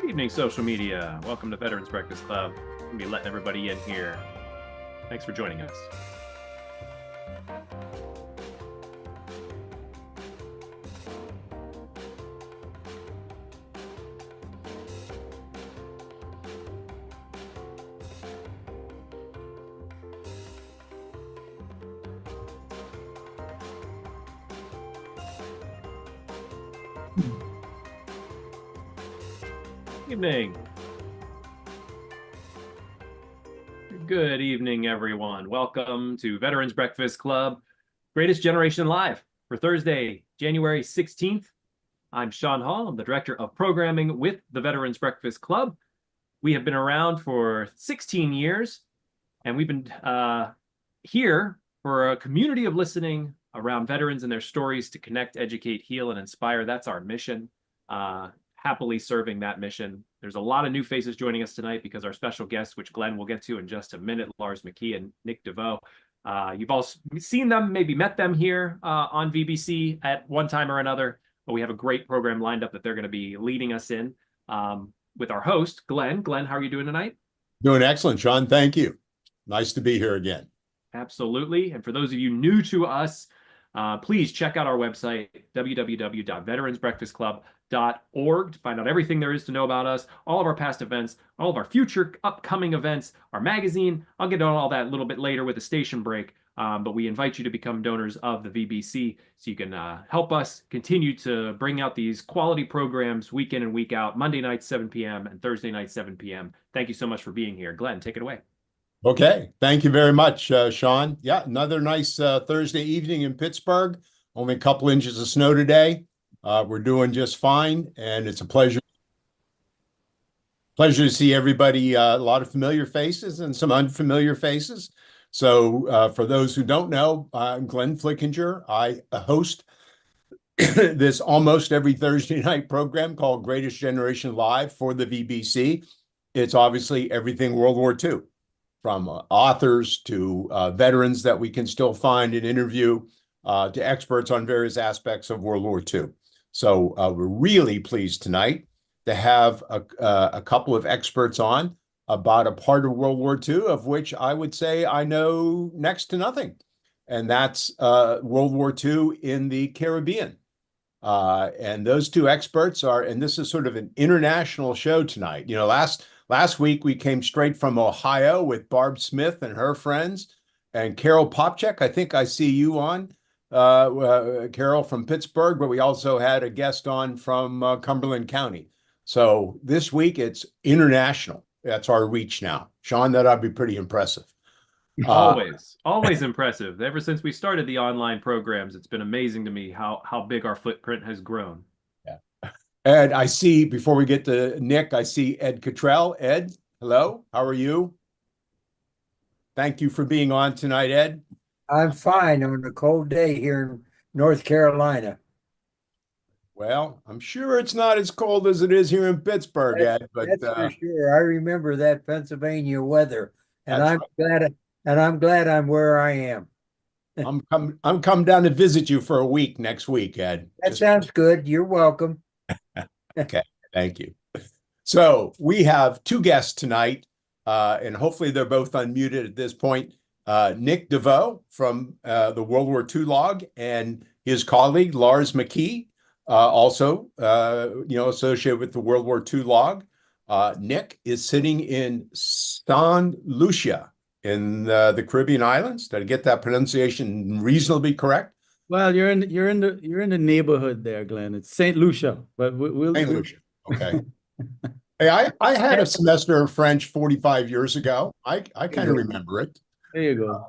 Good evening, social media. Welcome to Veterans Breakfast Club. I'm going to be letting everybody in here. Thanks for joining us. Evening. Good evening, everyone. Welcome to Veterans Breakfast Club, Greatest Generation Live for Thursday, January 16th. I'm Sean Hall. I'm the Director of Programming with the Veterans Breakfast Club. We have been around for 16 years, and we've been here for a community of listening around veterans and their stories to connect, educate, heal, and inspire. That's our mission. Happily serving that mission. There's a lot of new faces joining us tonight because our special guests, which Glenn will get to in just a minute, Lars McKee and Nick Devaux. You've all seen them, maybe met them here on VBC at one time or another, but we have a great program lined up that they're going to be leading us in with our host, Glenn. Glenn, how are you doing tonight? Doing excellent, Sean. Thank you. Nice to be here again. Absolutely. And for those of you new to us, please check out our website, www.veteransbreakfastclub.org, to find out everything there is to know about us, all of our past events, all of our future upcoming events, our magazine. I'll get on all that a little bit later with the station break, but we invite you to become donors of the VBC so you can help us continue to bring out these quality programs week in and week out, Monday night, 7 p.m. and Thursday night, 7 p.m. Thank you so much for being here. Glenn, take it away. Okay. Thank you very much, Sean. Yeah, another nice Thursday evening in Pittsburgh. Only a couple inches of snow today. We're doing just fine, and it's a pleasure to see everybody, a lot of familiar faces and some unfamiliar faces. So for those who don't know, I'm Glenn Flickinger. I host this almost every Thursday night program called Greatest Generation Live for the VBC. It's obviously everything World War II, from authors to veterans that we can still find and interview, to experts on various aspects of World War II. So we're really pleased tonight to have a couple of experts on about a part of World War II of which I would say I know next to nothing. And that's World War II in the Caribbean. And those two experts are, and this is sort of an international show tonight. You know, last week we came straight from Ohio with Barb Smith and her friends, and Carol Popchek. I think I see you on, Carol from Pittsburgh, but we also had a guest on from Cumberland County. So this week it's international. That's our reach now. Sean, that ought to be pretty impressive. Always impressive. Ever since we started the online programs, it's been amazing to me how big our footprint has grown. Yeah. Ed, I see, before we get to Nick, I see Ed Cottrell. Ed, hello, how are you? Thank you for being on tonight, Ed. I'm fine on a cold day here in North Carolina. Well, I'm sure it's not as cold as it is here in Pittsburgh, Ed. But that's for sure. I remember that Pennsylvania weather, and I'm glad I'm where I am. I'm come down to visit you for a week next week, Ed. That sounds good. You're welcome. Okay, thank you. So we have two guests tonight, and hopefully they're both unmuted at this point. Nick Devaux from the World War II log, and his colleague Lars McKee, also associated with the World War II log. Nick is sitting in St Lucia in the Caribbean islands. Did I get that pronunciation reasonably correct? Well, you're in the neighborhood there, Glenn. It's St Lucia, but we'll St Lucia. Okay. Hey, I had a semester of French 45 years ago. I kind of remember it. There you go.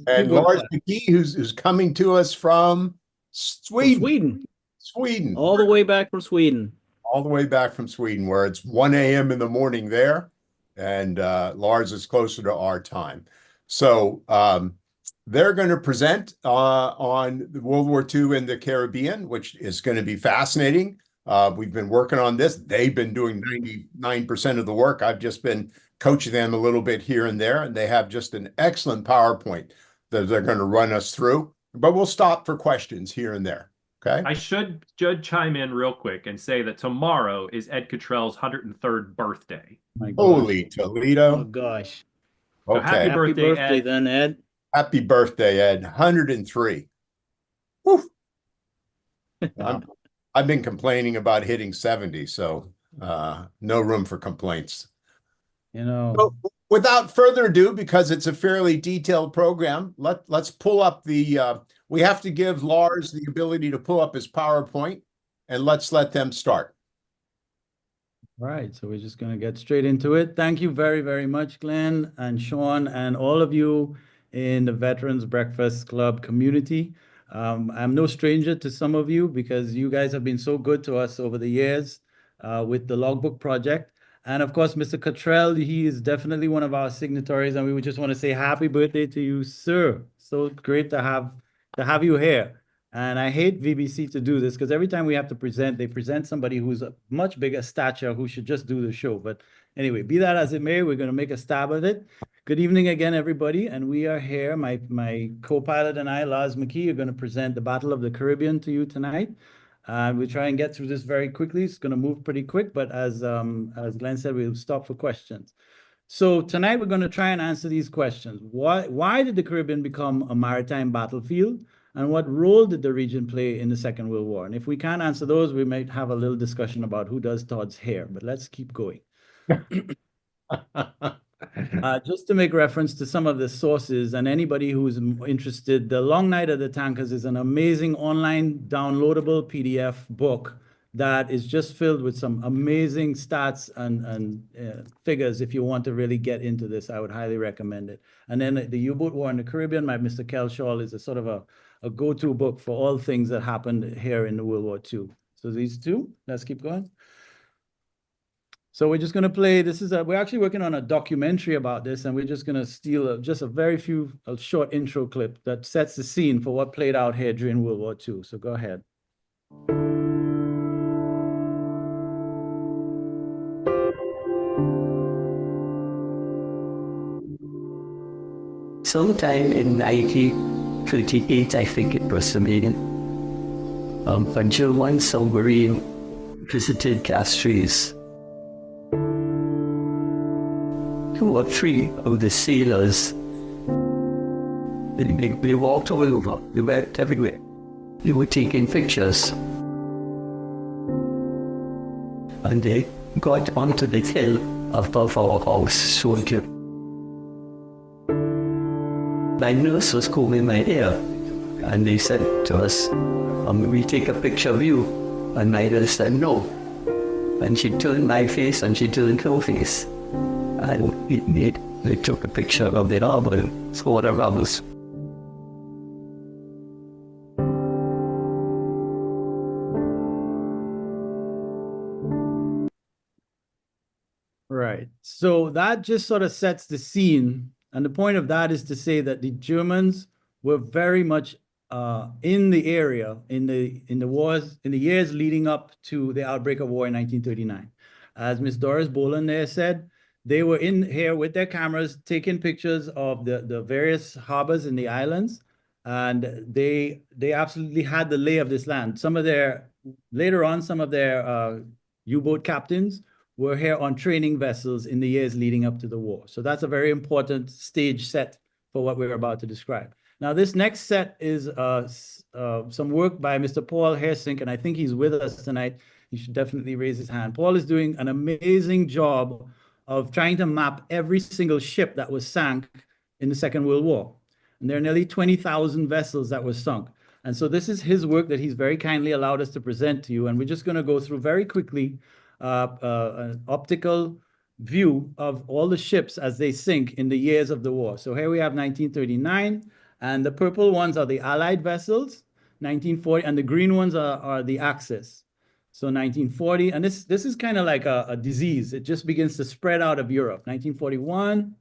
And Lars McKee, who's coming to us from Sweden. Sweden. All the way back from Sweden. All the way back from Sweden, where it's 1 a.m. in the morning there, and Lars is closer to our time. So they're going to present on World War II in the Caribbean, which is going to be fascinating. We've been working on this. They've been doing 99% of the work. I've just been coaching them a little bit here and there, and they have just an excellent PowerPoint that they're going to run us through. But we'll stop for questions here and there. Okay. I should chime in real quick and say that tomorrow is Ed Cottrell's 103rd birthday. My gosh. Holy Oh Toledo. gosh. So Okay. happy birthday, Ed. then, Ed. Happy birthday, Ed. 103. Woo. I've been complaining about hitting 70, so no room for complaints. You know. So, without further ado, because it's a fairly detailed program, let's pull up the we have to give Lars the ability to pull up his PowerPoint, and let's let them start. All right, so we're just going to get straight into it. Thank you very, very much, Glenn and Sean, and all of you in the Veterans Breakfast Club community. I'm no stranger to some of you because you guys have been so good to us over the years with the Logbook Project. And of course, Mr. Cottrell, he is definitely one of our signatories, and we would just want to say happy birthday to you, sir. So great to have you here. And I hate VBC to do this because every time we have to present, they present somebody who's a much bigger stature who should just do the show. But anyway, be that as it may, we're going to make a stab at it. Good evening again, everybody. And we are here. My co-pilot and I, Lars McKee, are going to present the Battle of the Caribbean to you tonight. We'll try and get through this very quickly. It's going to move pretty quick, but as Glenn said, we'll stop for questions. So tonight we're going to try and answer these questions. Why did the Caribbean become a maritime battlefield? And what role did the region play in the Second World War? And if we can't answer those, we might have a little discussion about who does Todd's hair, but let's keep going. Just to make reference to some of the sources and anybody who's interested, The Long Night of the Tankers is an amazing online downloadable PDF book that is just filled with some amazing stats and figures. If you want to really get into this, I would highly recommend it. And then the U-Boat War in the Caribbean by Mr. Kelshaw is a sort of a go-to book for all things that happened here in the World War II. So these two, let's keep going. So we're just going to play, we're actually working on a documentary about this, and we're just going to steal just a short intro clip that sets the scene for what played out here during World War II. So go ahead. Sometime in 1938, I think it was a German submarine visited Castries. 2 or 3 of the sailors, they walked all over, they went everywhere. They were taking pictures. And they got onto the hill above our house, soldier. My nurse was combing my hair, and they said to us, we take a picture of you. And my nurse said, no. And she turned my face and she turned her face. And they took a picture of the harbor and saw the robbers. Right. So that just sort of sets the scene. And the point of that is to say that the Germans were very much in the area in the years leading up to the outbreak of war in 1939. As Miss Doris Boland there said, they were in here with their cameras taking pictures of the various harbors in the islands, and they absolutely had the lay of this land. Later on, some of their U-boat captains were here on training vessels in the years leading up to the war. So that's a very important stage set for what we're about to describe. Now, this next set is some work by Mr. Paul Hersink, and I think he's with us tonight. He should definitely raise his hand. Paul is doing an amazing job of trying to map every single ship that was sank in the Second World War. And there are nearly 20,000 vessels that were sunk. And so this is his work that he's very kindly allowed us to present to you. And we're just going to go through very quickly an optical view of all the ships as they sink in the years of the war. So here we have 1939, and the purple ones are the Allied vessels, 1940, and the green ones are the Axis. So 1940, and this is kind of like a disease. It just begins to spread out of Europe. 1941.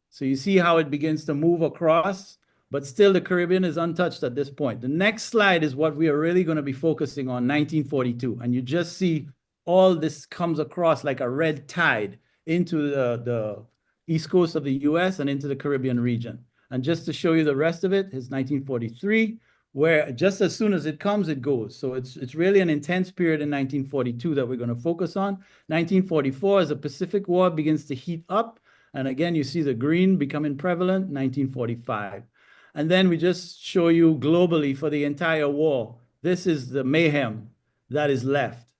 So you see how it begins to move across, but still the Caribbean is untouched at this point. The next slide is what we are really going to be focusing on, 1942. And you just see all this comes across like a red tide into the east coast of the US and into the Caribbean region. And just to show you the rest of it is 1943. where just as soon as it comes, it goes. So it's really an intense period in 1942 that we're going to focus on. 1944, as the Pacific War begins to heat up, and again, you see the green becoming prevalent, 1945. And then we just show you globally for the entire war. This is the mayhem that is left.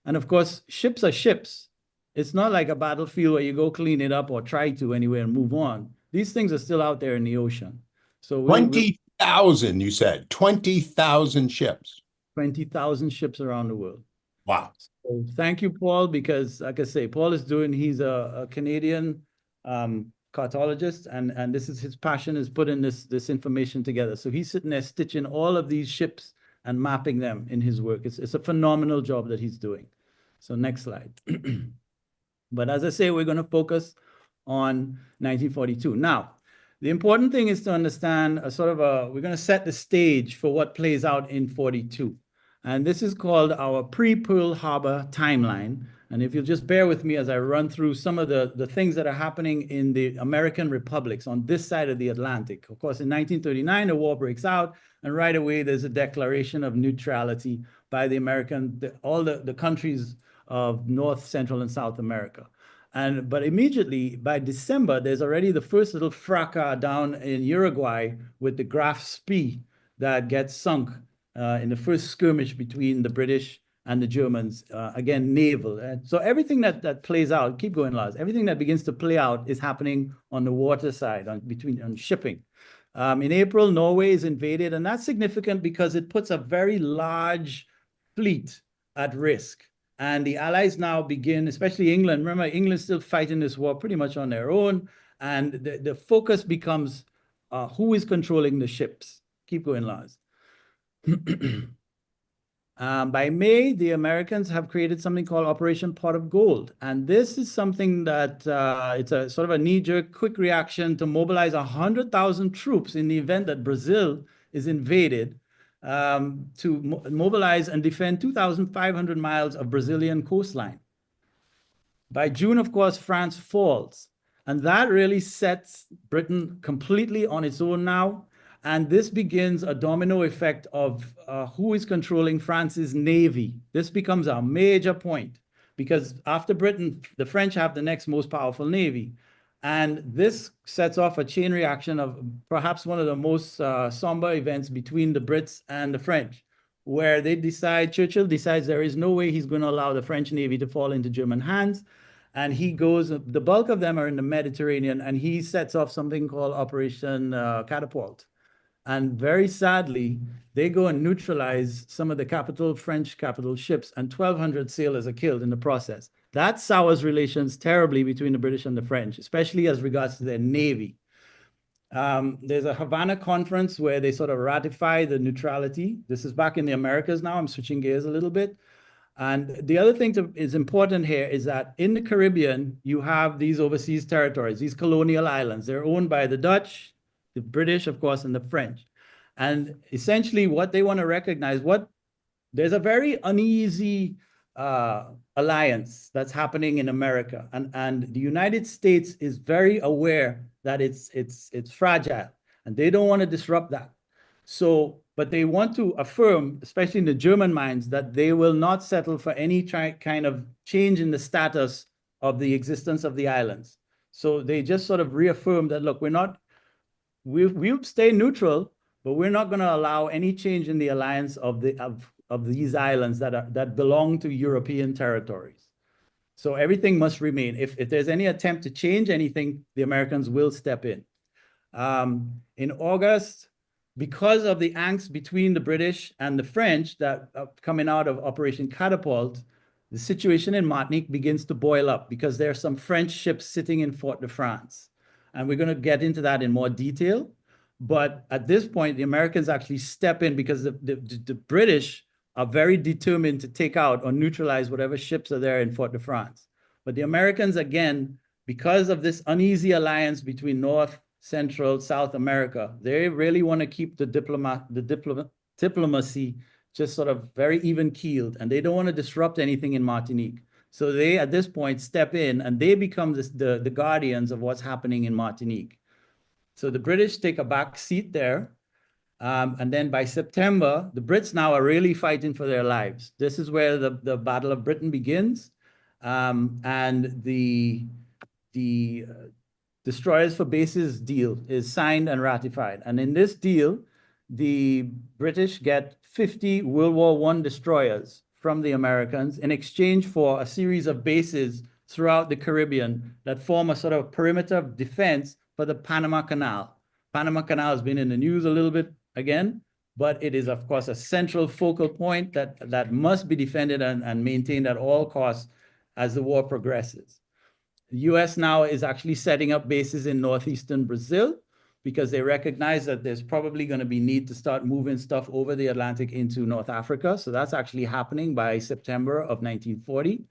And of course, ships are ships. It's not like a battlefield where you go clean it up or try to anyway and move on. These things are still out there in the ocean. So 20,000, you said, 20,000 ships. 20,000 ships around the world. Wow. So thank you, Paul, because like I say, Paul is he's a Canadian cartologist, and this is his passion, is putting this information together. So he's sitting there stitching all of these ships and mapping them in his work. It's a phenomenal job that he's doing. So next slide. But as I say, we're going to focus on 1942. Now, the important thing is to understand we're going to set the stage for what plays out in 42. And this is called our pre-Pearl Harbor timeline. And if you'll just bear with me as I run through some of the things that are happening in the American republics on this side of the Atlantic. Of course, in 1939, the war breaks out, and right away, there's a declaration of neutrality by all the countries of North, Central, and South America. But immediately, by December, there's already the first little fracas down in Uruguay with the Graf Spee that gets sunk in the first skirmish between the British and the Germans, again, naval. So everything that plays out, keep going, Lars, everything that begins to play out is happening on the water side, on shipping. In April, Norway is invaded, and that's significant because it puts a very large fleet at risk. And the Allies now begin, especially England. Remember, England's still fighting this war pretty much on their own. And the focus becomes who is controlling the ships. Keep going, Lars. By May, the Americans have created something called Operation Pot of Gold. And this is something that it's a sort of a knee-jerk, quick reaction to mobilize 100,000 troops in the event that Brazil is invaded, to mobilize and defend 2,500 miles of Brazilian coastline. By June, of course, France falls. And that really sets Britain completely on its own now. And this begins a domino effect of who is controlling France's navy. This becomes a major point because after Britain, the French have the next most powerful navy. And this sets off a chain reaction of perhaps one of the most somber events between the Brits and the French, where Churchill decides there is no way he's going to allow the French navy to fall into German hands. And he goes, the bulk of them are in the Mediterranean, and he sets off something called Operation Catapult. And very sadly, they go and neutralize some of the French capital ships, and 1,200 sailors are killed in the process. That sours relations terribly between the British and the French, especially as regards to their navy. There's a Havana conference where they sort of ratify the neutrality. This is back in the Americas now. I'm switching gears a little bit. And the other thing is important here is that in the Caribbean, you have these overseas territories, these colonial islands. They're owned by the Dutch, the British, of course, and the French. And essentially what they want to recognize, there's a very uneasy alliance that's happening in America. And the United States is very aware that it's fragile, and they don't want to disrupt that. So, but they want to affirm, especially in the German minds, that they will not settle for any kind of change in the status of the existence of the islands. So they just sort of reaffirm that, look, we'll stay neutral, but we're not going to allow any change in the alliance of these islands that belong to European territories. So everything must remain. If there's any attempt to change anything, the Americans will step in. In August, because of the angst between the British and the French that coming out of Operation Catapult, the situation in Martinique begins to boil up because there are some French ships sitting in Fort de France. And we're going to get into that in more detail. But at this point, the Americans actually step in because the British are very determined to take out or neutralize whatever ships are there in Fort de France. But the Americans, again, because of this uneasy alliance between North, Central, South America, they really want to keep the diplomacy just sort of very even keeled, and they don't want to disrupt anything in Martinique. So they, at this point, step in and they become the guardians of what's happening in Martinique. So the British take a back seat there. And then by September, the Brits now are really fighting for their lives. This is where the Battle of Britain begins. And the Destroyers for Bases deal is signed and ratified. And in this deal, the British get 50 World War I destroyers from the Americans in exchange for a series of bases throughout the Caribbean that form a sort of perimeter of defense for the Panama Canal. Panama Canal has been in the news a little bit again, but it is, of course, a central focal point that must be defended and maintained at all costs as the war progresses. The US now is actually setting up bases in northeastern Brazil because they recognize that there's probably going to be need to start moving stuff over the Atlantic into North Africa. So that's actually happening by September of 1940.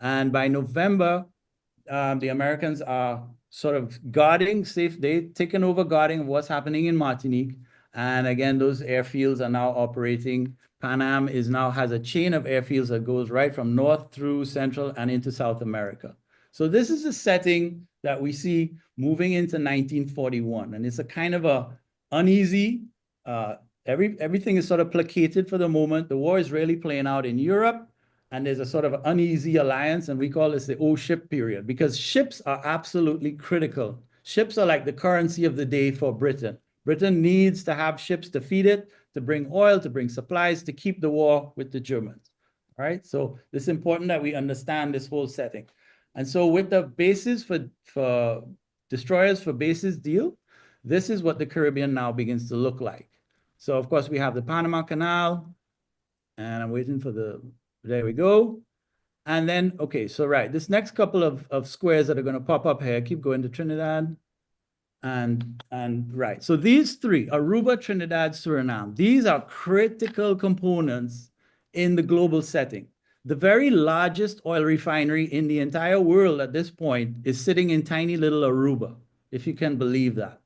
And by November, the Americans are sort of guarding, they've taken over guarding what's happening in Martinique. And again, those airfields are now operating. Pan Am has a chain of airfields that goes right from north through central and into South America. So this is the setting that we see moving into 1941. And it's a kind of a uneasy, everything is sort of placated for the moment. The war is really playing out in Europe. And there's a sort of uneasy alliance, and we call this the old ship period, because ships are absolutely critical. Ships are like the currency of the day for Britain. Britain needs to have ships to feed it, to bring oil, to bring supplies, to keep the war with the Germans. All right, so it's important that we understand this whole setting. And so with the bases for destroyers for bases deal, this is what the Caribbean now begins to look like. So of course we have the Panama Canal, and I'm waiting for there we go. And then, okay, so right, this next couple of squares that are going to pop up here, keep going to Trinidad. And right, so these three, Aruba, Trinidad, Suriname, these are critical components in the global setting. The very largest oil refinery in the entire world at this point is sitting in tiny little Aruba, if you can believe that.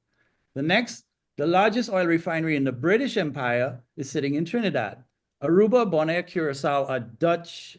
The largest oil refinery in the British Empire is sitting in Trinidad. Aruba, Bonaire, Curaçao are Dutch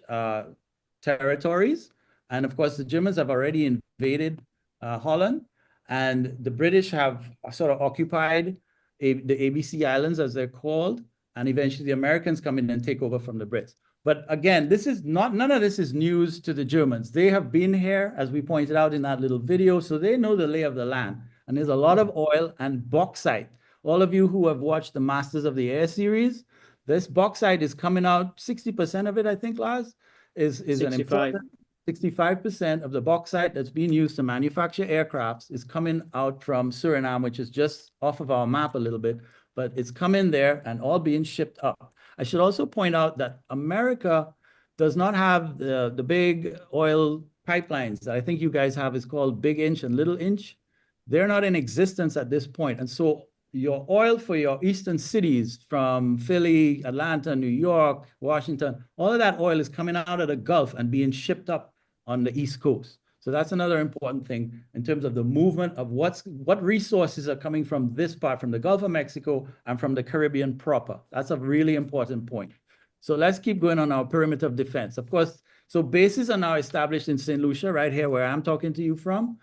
territories. And of course, the Germans have already invaded Holland. And the British have sort of occupied the ABC Islands, as they're called. And eventually the Americans come in and take over from the Brits. But again, none of this is news to the Germans. They have been here, as we pointed out in that little video, so they know the lay of the land. And there's a lot of oil and bauxite. All of you who have watched the Masters of the Air series, this bauxite is coming out, 60% of it, I think, Lars, is an important 65% of the bauxite that's being used to manufacture aircrafts is coming out from Suriname, which is just off of our map a little bit, but it's coming there and all being shipped up. I should also point out that America does not have the big oil pipelines that I think you guys have. Is called Big Inch and Little Inch. They're not in existence at this point. And so your oil for your eastern cities from Philly, Atlanta, New York, Washington, all of that oil is coming out of the Gulf and being shipped up on the East Coast. So that's another important thing in terms of the movement of what resources are coming from this part, from the Gulf of Mexico and from the Caribbean proper. That's a really important point. So let's keep going on our perimeter of defense. Of course, so bases are now established in St. Lucia, right here where I'm talking to you from.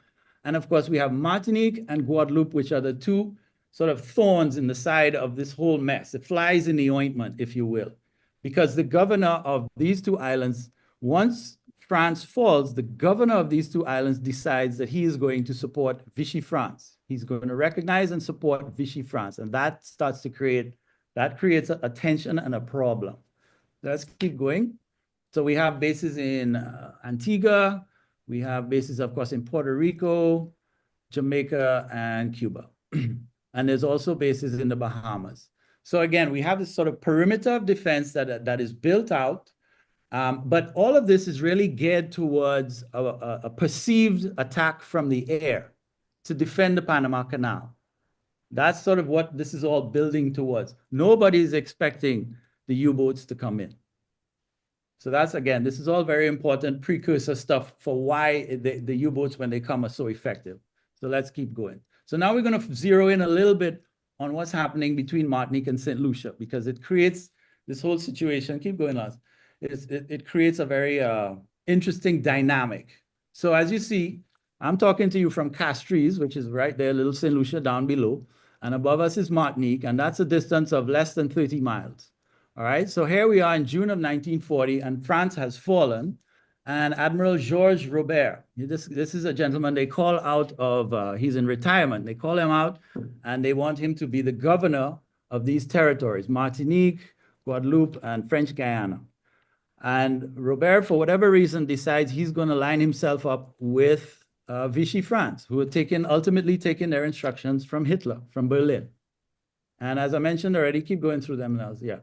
And of course, we have Martinique and Guadeloupe, which are the two sort of thorns in the side of this whole mess. It flies in the ointment, if you will, because the governor of these two islands, once France falls, the governor of these two islands decides that he is going to support Vichy France. He's going to recognize and support Vichy France. And that starts to creates a tension and a problem. Let's keep going. So we have bases in Antigua. We have bases, of course, in Puerto Rico, Jamaica, and Cuba. And there's also bases in the Bahamas. So again, we have this sort of perimeter of defense that is built out. But all of this is really geared towards a perceived attack from the air to defend the Panama Canal. That's sort of what this is all building towards. Nobody's expecting the U-boats to come in. So that's, again, this is all very important precursor stuff for why the U-boats, when they come, are so effective. So let's keep going. So now we're going to zero in a little bit on what's happening between Martinique and St. Lucia, because it creates this whole situation. Keep going, Lars. It creates a very interesting dynamic. So as you see, I'm talking to you from Castries, which is right there, little St. Lucia down below. and above us is Martinique, and that's a distance of less than 30 miles. All right, so here we are in June of 1940, and France has fallen, and Admiral Georges Robert, this is a gentleman they call out of, he's in retirement. They call him out, and they want him to be the governor of these territories, Martinique, Guadeloupe, and French Guiana. And Robert, for whatever reason, decides he's going to line himself up with Vichy France, who had ultimately taken their instructions from Hitler, from Berlin. And as I mentioned already, keep going through them now. Yeah.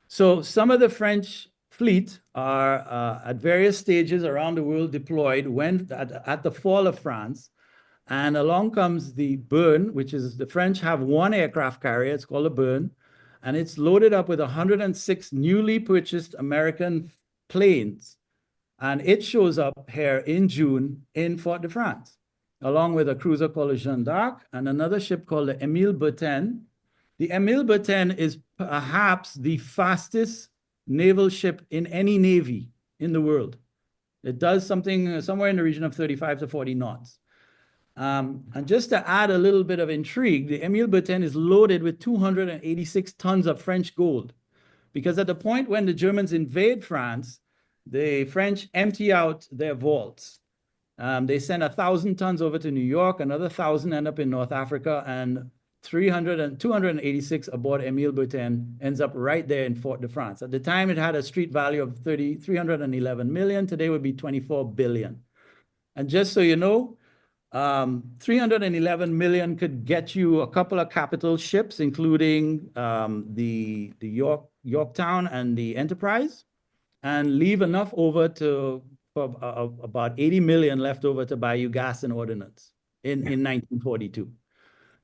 So some of the French fleet are at various stages around the world deployed when at the fall of France. And along comes the Bern, which is the French have one aircraft carrier. It's called a Bern. And it's loaded up with 106 newly purchased American planes. And it shows up here in June in Fort-de-France, along with a cruiser called the Jeanne d'Arc and another ship called the Émile Bertin. The Émile Bertin is perhaps the fastest naval ship in any navy in the world. It does something somewhere in the region of 35 to 40 knots. And just to add a little bit of intrigue, the Émile Bertin is loaded with 286 tons of French gold. Because at the point when the Germans invade France, the French empty out their vaults. They send 1,000 tons over to New York, another 1,000 end up in North Africa, and 286 aboard Émile Bertin ends up right there in Fort-de-France. At the time, it had a street value of 311 million. Today would be 24 billion. And just so you know, 311 million could get you a couple of capital ships, including the Yorktown and the Enterprise, and leave enough over to about 80 million left over to buy you gas and ordnance in 1942.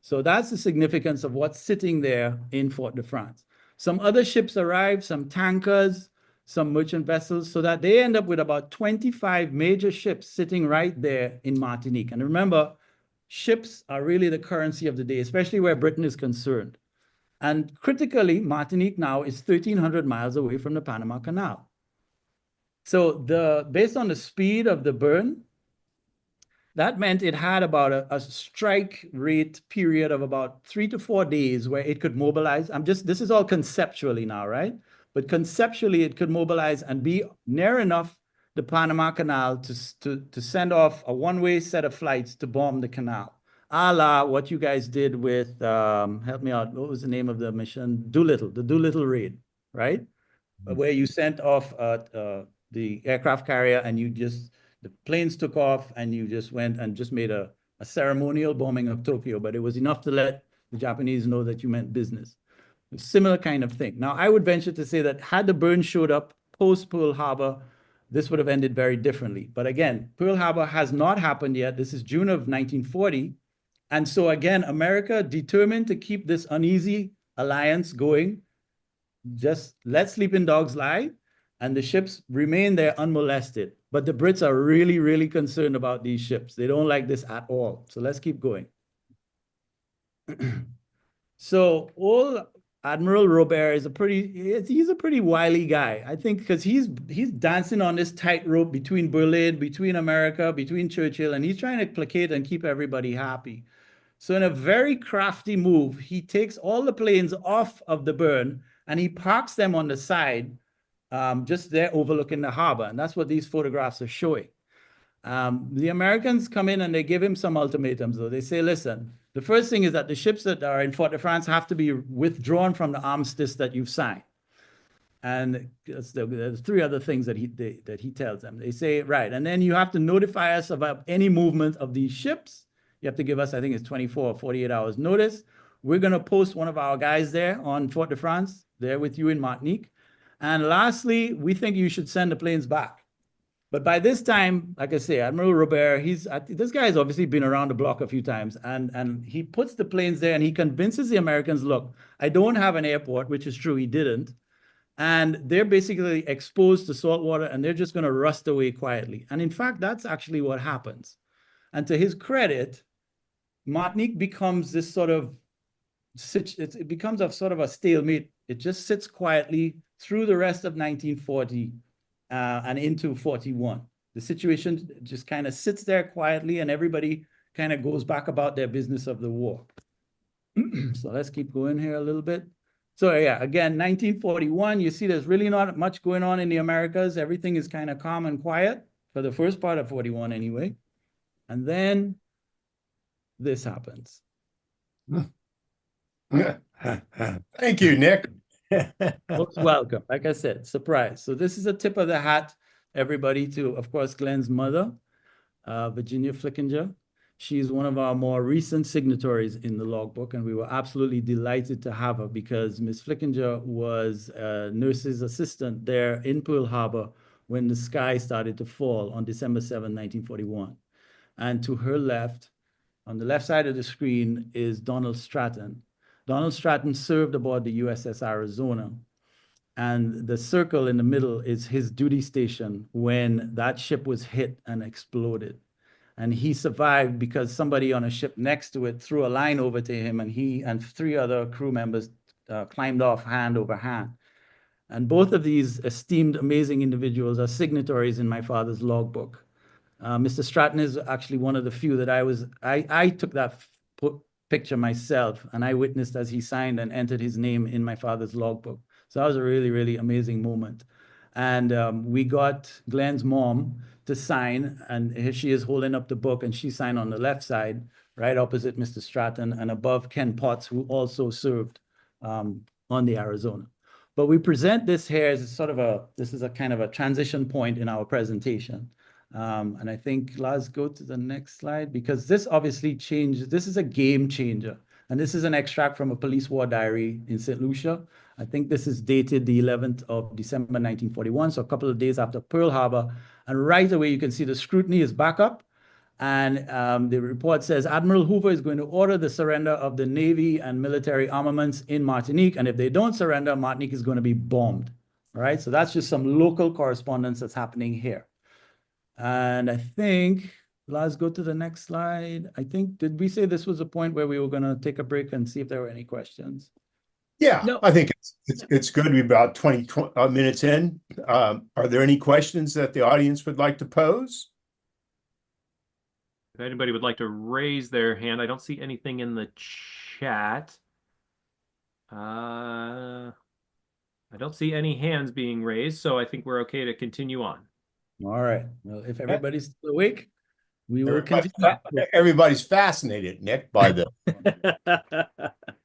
So that's the significance of what's sitting there in Fort-de-France. Some other ships arrived, some tankers, some merchant vessels, so that they end up with about 25 major ships sitting right there in Martinique. And remember, ships are really the currency of the day, especially where Britain is concerned. And critically, Martinique now is 1,300 miles away from the Panama Canal. So based on the speed of the Bern, that meant it had about a strike rate period of about 3 to 4 days where it could mobilize. This is all conceptually now, right? But conceptually, it could mobilize and be near enough the Panama Canal to send off a one-way set of flights to bomb the canal. A la what you guys did with, help me out, what was the name of the mission? Doolittle, the Doolittle raid, right? Where you sent off the aircraft carrier and the planes took off and you just went and just made a ceremonial bombing of Tokyo, but it was enough to let the Japanese know that you meant business. A similar kind of thing. Now, I would venture to say that had the Bern showed up post Pearl Harbor, this would have ended very differently. But again, Pearl Harbor has not happened yet. This is June of 1940. And so again, America determined to keep this uneasy alliance going, just let sleeping dogs lie, and the ships remain there unmolested. But the Brits are really, really concerned about these ships. They don't like this at all. So let's keep going. So Admiral Robert is he's a pretty wily guy, I think, because he's dancing on this tightrope between Berlin, between America, between Churchill, and he's trying to placate and keep everybody happy. So in a very crafty move, he takes all the planes off of the Bern and he parks them on the side, just there overlooking the harbor. And that's what these photographs are showing. The Americans come in and they give him some ultimatums, though. They say, listen, the first thing is that the ships that are in Fort-de-France have to be withdrawn from the armistice that you've signed. And there's 3 other things that he tells them. They say, right, and then you have to notify us about any movement of these ships. You have to give us, I think it's 24 or 48 hours notice. We're going to post one of our guys there on Fort-de-France, there with you in Martinique. And lastly, we think you should send the planes back. But by this time, like I say, Admiral Robert, this guy has obviously been around the block a few times, and he puts the planes there and he convinces the Americans, look, I don't have an airport, which is true, he didn't. And they're basically exposed to salt water and they're just going to rust away quietly. And in fact, that's actually what happens. And to his credit, Martinique becomes this sort of, it becomes a sort of a stalemate. It just sits quietly through the rest of 1940 and into 41. The situation just kind of sits there quietly and everybody kind of goes back about their business of the war. So let's keep going here a little bit. So yeah, again, 1941, you see there's really not much going on in the Americas. Everything is kind of calm and quiet for the first part of 41 anyway. And then this happens. Thank you, Nick. Most welcome. Like I said, surprise. So this is a tip of the hat, everybody, to, of course, Glenn's mother, Virginia Flickinger. She's one of our more recent signatories in the logbook, and we were absolutely delighted to have her because Ms. Flickinger was a nurse's assistant there in Pearl Harbor when the sky started to fall on December 7, 1941. And to her left, on the left side of the screen, is Donald Stratton. Donald Stratton served aboard the USS Arizona, and the circle in the middle is his duty station when that ship was hit and exploded. And he survived because somebody on a ship next to it threw a line over to him, and he and 3 other crew members climbed off hand over hand. And both of these esteemed, amazing individuals are signatories in my father's logbook. Mr. Stratton is actually one of the few that I took that picture myself, and I witnessed as he signed and entered his name in my father's logbook. So that was a really, really amazing moment. And we got Glenn's mom to sign, and here she is holding up the book, and she signed on the left side, right opposite Mr. Stratton, and above Ken Potts, who also served on the Arizona. But we present this here as sort of this is a kind of a transition point in our presentation. And I think let's go to the next slide, because this obviously changed. This is a game changer. And this is an extract from a police war diary in St. Lucia. I think this is dated the 11th of December, 1941, so a couple of days after Pearl Harbor. And right away, you can see the scrutiny is back up. And the report says, Admiral Hoover is going to order the surrender of the Navy and military armaments in Martinique. And if they don't surrender, Martinique is going to be bombed. All right, so that's just some local correspondence that's happening here. And I think, let's go to the next slide. I think, did we say this was a point where we were going to take a break and see if there were any questions? Yeah, No. I think it's good. We're about 20 minutes in. Are there any questions that the audience would like to pose? If anybody would like to raise their hand, I don't see anything in the chat. I don't see any hands being raised, so I think we're okay to continue on. All right. Well, if everybody's still awake, we will Everybody's continue. Everybody's fascinated, Nick, by the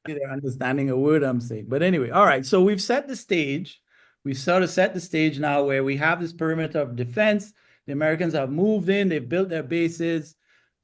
They're understanding a word I'm saying. But anyway, all right. So we've set the stage. We've sort of set the stage now where we have this perimeter of defense. The Americans have moved in. They've built their bases.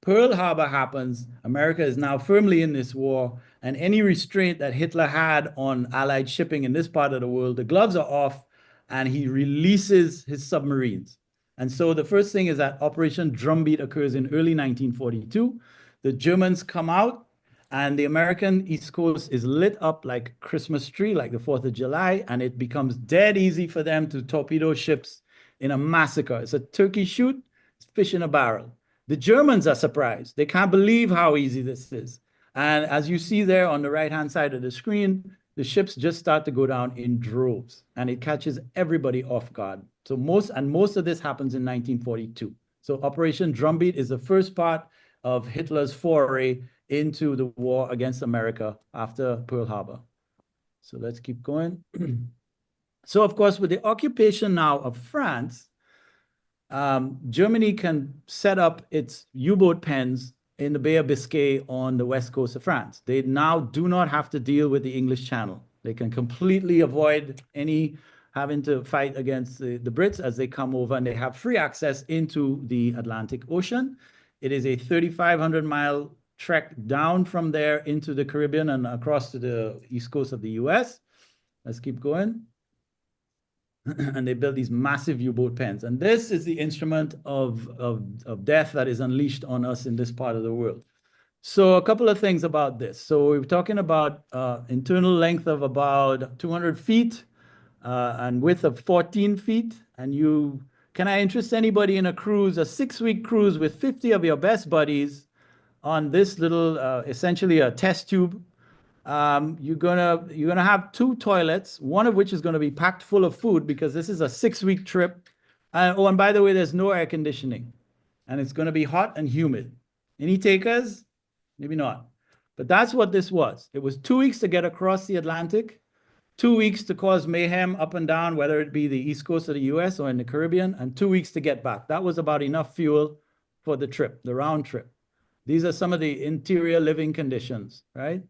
Pearl Harbor happens. America is now firmly in this war. And any restraint that Hitler had on Allied shipping in this part of the world, the gloves are off, and he releases his submarines. And so the first thing is that Operation Drumbeat occurs in early 1942. The Germans come out, and the American East Coast is lit up like a Christmas tree, like the 4th of July, and it becomes dead easy for them to torpedo ships in a massacre. It's a turkey shoot, it's fish in a barrel. The Germans are surprised. They can't believe how easy this is. And as you see there on the right-hand side of the screen, the ships just start to go down in droves, and it catches everybody off guard. So most of this happens in 1942. So Operation Drumbeat is the first part of Hitler's foray into the war against America after Pearl Harbor. So let's keep going. So of course, with the occupation now of France, Germany can set up its U-boat pens in the Bay of Biscay on the west coast of France. They now do not have to deal with the English Channel. They can completely avoid any having to fight against the Brits as they come over, and they have free access into the Atlantic Ocean. It is a 3,500-mile trek down from there into the Caribbean and across to the east coast of the US. Let's keep going. And they built these massive U-boat pens. And this is the instrument of death that is unleashed on us in this part of the world. So a couple of things about this. So we're talking about internal length of about 200 feet and width of 14 feet. And can I interest anybody in a cruise, a 6-week cruise with 50 of your best buddies on this little, essentially a test tube? You're gonna have 2 toilets, one of which is gonna be packed full of food because this is a 6-week trip. Oh, and by the way, there's no air conditioning, and it's gonna be hot and humid. Any takers? Maybe not. But that's what this was. It was 2 weeks to get across the Atlantic, 2 weeks to cause mayhem up and down, whether it be the East Coast of the US or in the Caribbean, and 2 weeks to get back. That was about enough fuel for the trip, the round trip. These are some of the interior living conditions, right?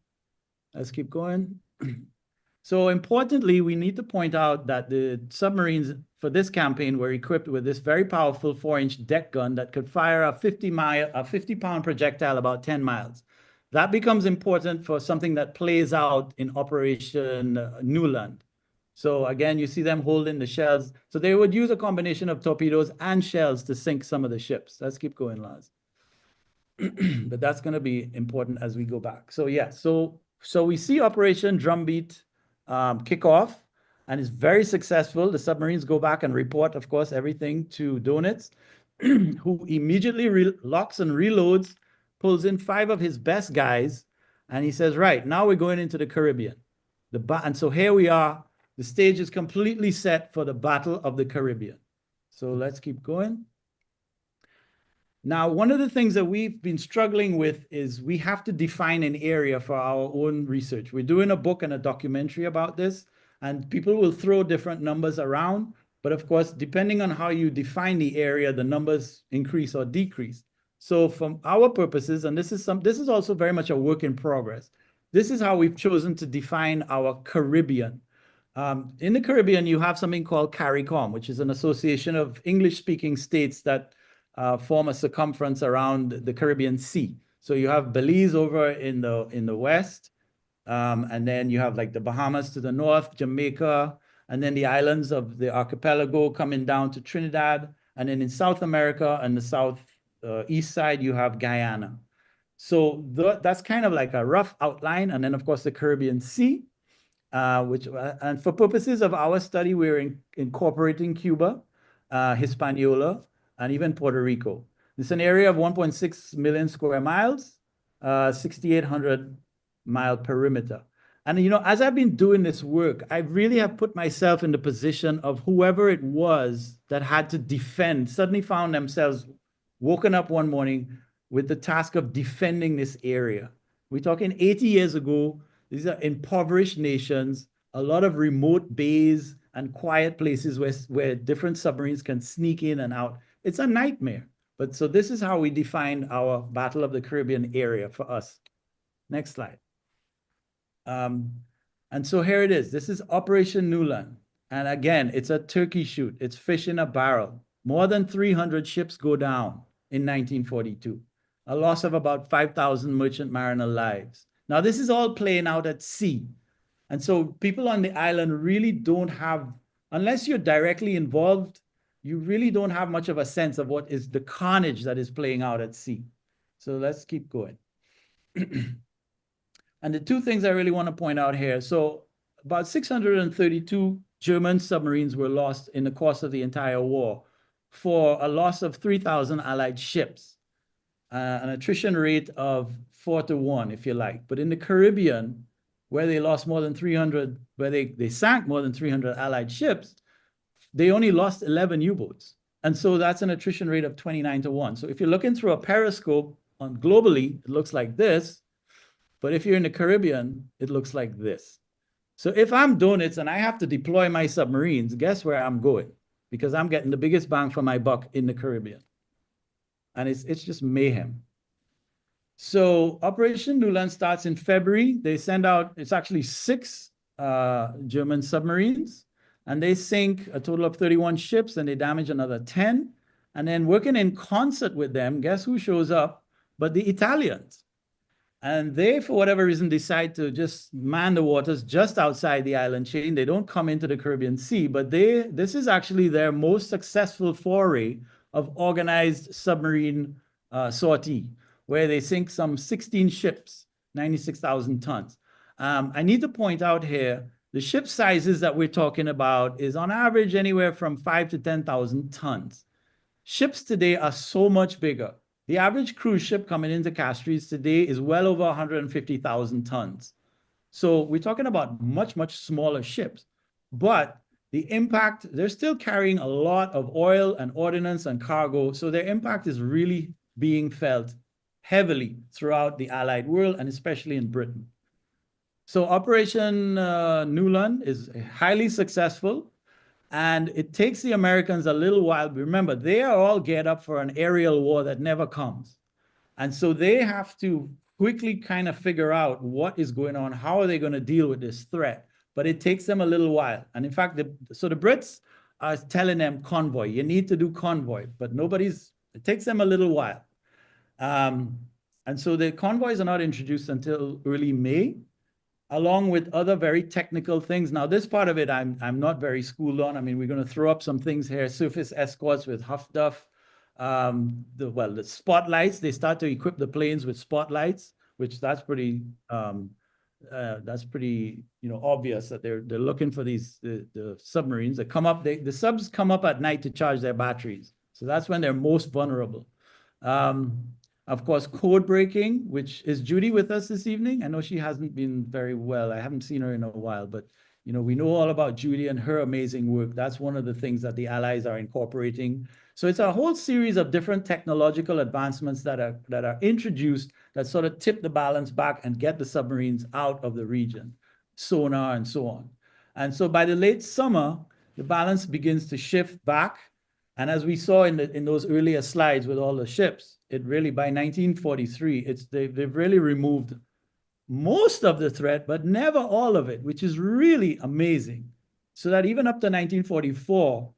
Let's keep going. So importantly, we need to point out that the submarines for this campaign were equipped with this very powerful 4-inch deck gun that could fire a 50-pound projectile about 10 miles. That becomes important for something that plays out in Operation Neuland. So again, you see them holding the shells. So they would use a combination of torpedoes and shells to sink some of the ships. Let's keep going, Lars. But that's going to be important as we go back. So yeah, so we see Operation Drumbeat kick off, and it's very successful. The submarines go back and report, of course, everything to Donitz, who immediately locks and reloads, pulls in 5 of his best guys, and he says, right, now we're going into the Caribbean. And so here we are. The stage is completely set for the Battle of the Caribbean. So let's keep going. Now, one of the things that we've been struggling with is we have to define an area for our own research. We're doing a book and a documentary about this, and people will throw different numbers around. But of course, depending on how you define the area, the numbers increase or decrease. So from our purposes, and this is also very much a work in progress, this is how we've chosen to define our Caribbean. In the Caribbean, you have something called CARICOM, which is an association of English-speaking states that form a circumference around the Caribbean Sea. So you have Belize over in the west, and then you have like the Bahamas to the north, Jamaica, and then the islands of the archipelago coming down to Trinidad. And then in South America and the south east side, you have Guyana. So that's kind of like a rough outline. And then, of course, the Caribbean Sea, and for purposes of our study, we're incorporating Cuba, Hispaniola, and even Puerto Rico. It's an area of 1.6 million square miles, 6,800 mile perimeter. And, you know, as I've been doing this work, I really have put myself in the position of whoever it was that had to defend, suddenly found themselves woken up one morning with the task of defending this area. We're talking 80 years ago. These are impoverished nations, a lot of remote bays and quiet places where different submarines can sneak in and out. It's a nightmare. But so this is how we define our Battle of the Caribbean area for us. Next slide. And so here it is. This is Operation Neuland. And again, it's a turkey shoot. It's fish in a barrel. More than 300 ships go down in 1942. A loss of about 5,000 merchant mariner lives. Now, this is all playing out at sea. And so people on the island really don't have, unless you're directly involved, you really don't have much of a sense of what is the carnage that is playing out at sea. So let's keep going. And the two things I really want to point out here. So about 632 German submarines were lost in the course of the entire war for a loss of 3,000 Allied ships, an attrition rate of 4-to-1, if you like. But in the Caribbean, where they lost more than 300, where they sank more than 300 Allied ships, they only lost 11 U-boats. And so that's an attrition rate of 29-to-1. So if you're looking through a periscope globally, it looks like this. But if you're in the Caribbean, it looks like this. So if I'm Donitz and I have to deploy my submarines, guess where I'm going? Because I'm getting the biggest bang for my buck in the Caribbean. And it's just mayhem. So Operation Neuland starts in February. They send out, it's actually 6 German submarines, and they sink a total of 31 ships, and they damage another 10. And then working in concert with them, guess who shows up? But the Italians. And they, for whatever reason, decide to just man the waters just outside the island chain. They don't come into the Caribbean Sea, but this is actually their most successful foray of organized submarine sortie, where they sink some 16 ships, 96,000 tons. I need to point out here, the ship sizes that we're talking about is on average anywhere from 5,000 to 10,000 tons. Ships today are so much bigger. The average cruise ship coming into Castries today is well over 150,000 tons. So we're talking about much, much smaller ships. But the impact, they're still carrying a lot of oil and ordnance and cargo. So their impact is really being felt heavily throughout the Allied world and especially in Britain. So Operation Neuland is highly successful, and it takes the Americans a little while. Remember, they are all geared up for an aerial war that never comes. And so they have to quickly kind of figure out what is going on, how are they going to deal with this threat? But it takes them a little while. And in fact, so the Brits are telling them convoy, you need to do convoy, but it takes them a little while. And so the convoys are not introduced until early May, along with other very technical things. Now, this part of it, I'm not very schooled on. I mean, we're going to throw up some things here, surface escorts with Huff Duff. The spotlights, they start to equip the planes with spotlights, which that's pretty obvious that they're looking for the submarines that come up. The subs come up at night to charge their batteries. So that's when they're most vulnerable. Of course, code breaking, which is Judy with us this evening. I know she hasn't been very well. I haven't seen her in a while, but we know all about Judy and her amazing work. That's one of the things that the Allies are incorporating. So it's a whole series of different technological advancements that are introduced that sort of tip the balance back and get the submarines out of the region, sonar and so on. And so by the late summer, the balance begins to shift back. And as we saw in those earlier slides with all the ships, it really, by 1943, they've really removed most of the threat, but never all of it, which is really amazing. So that even up to 1944,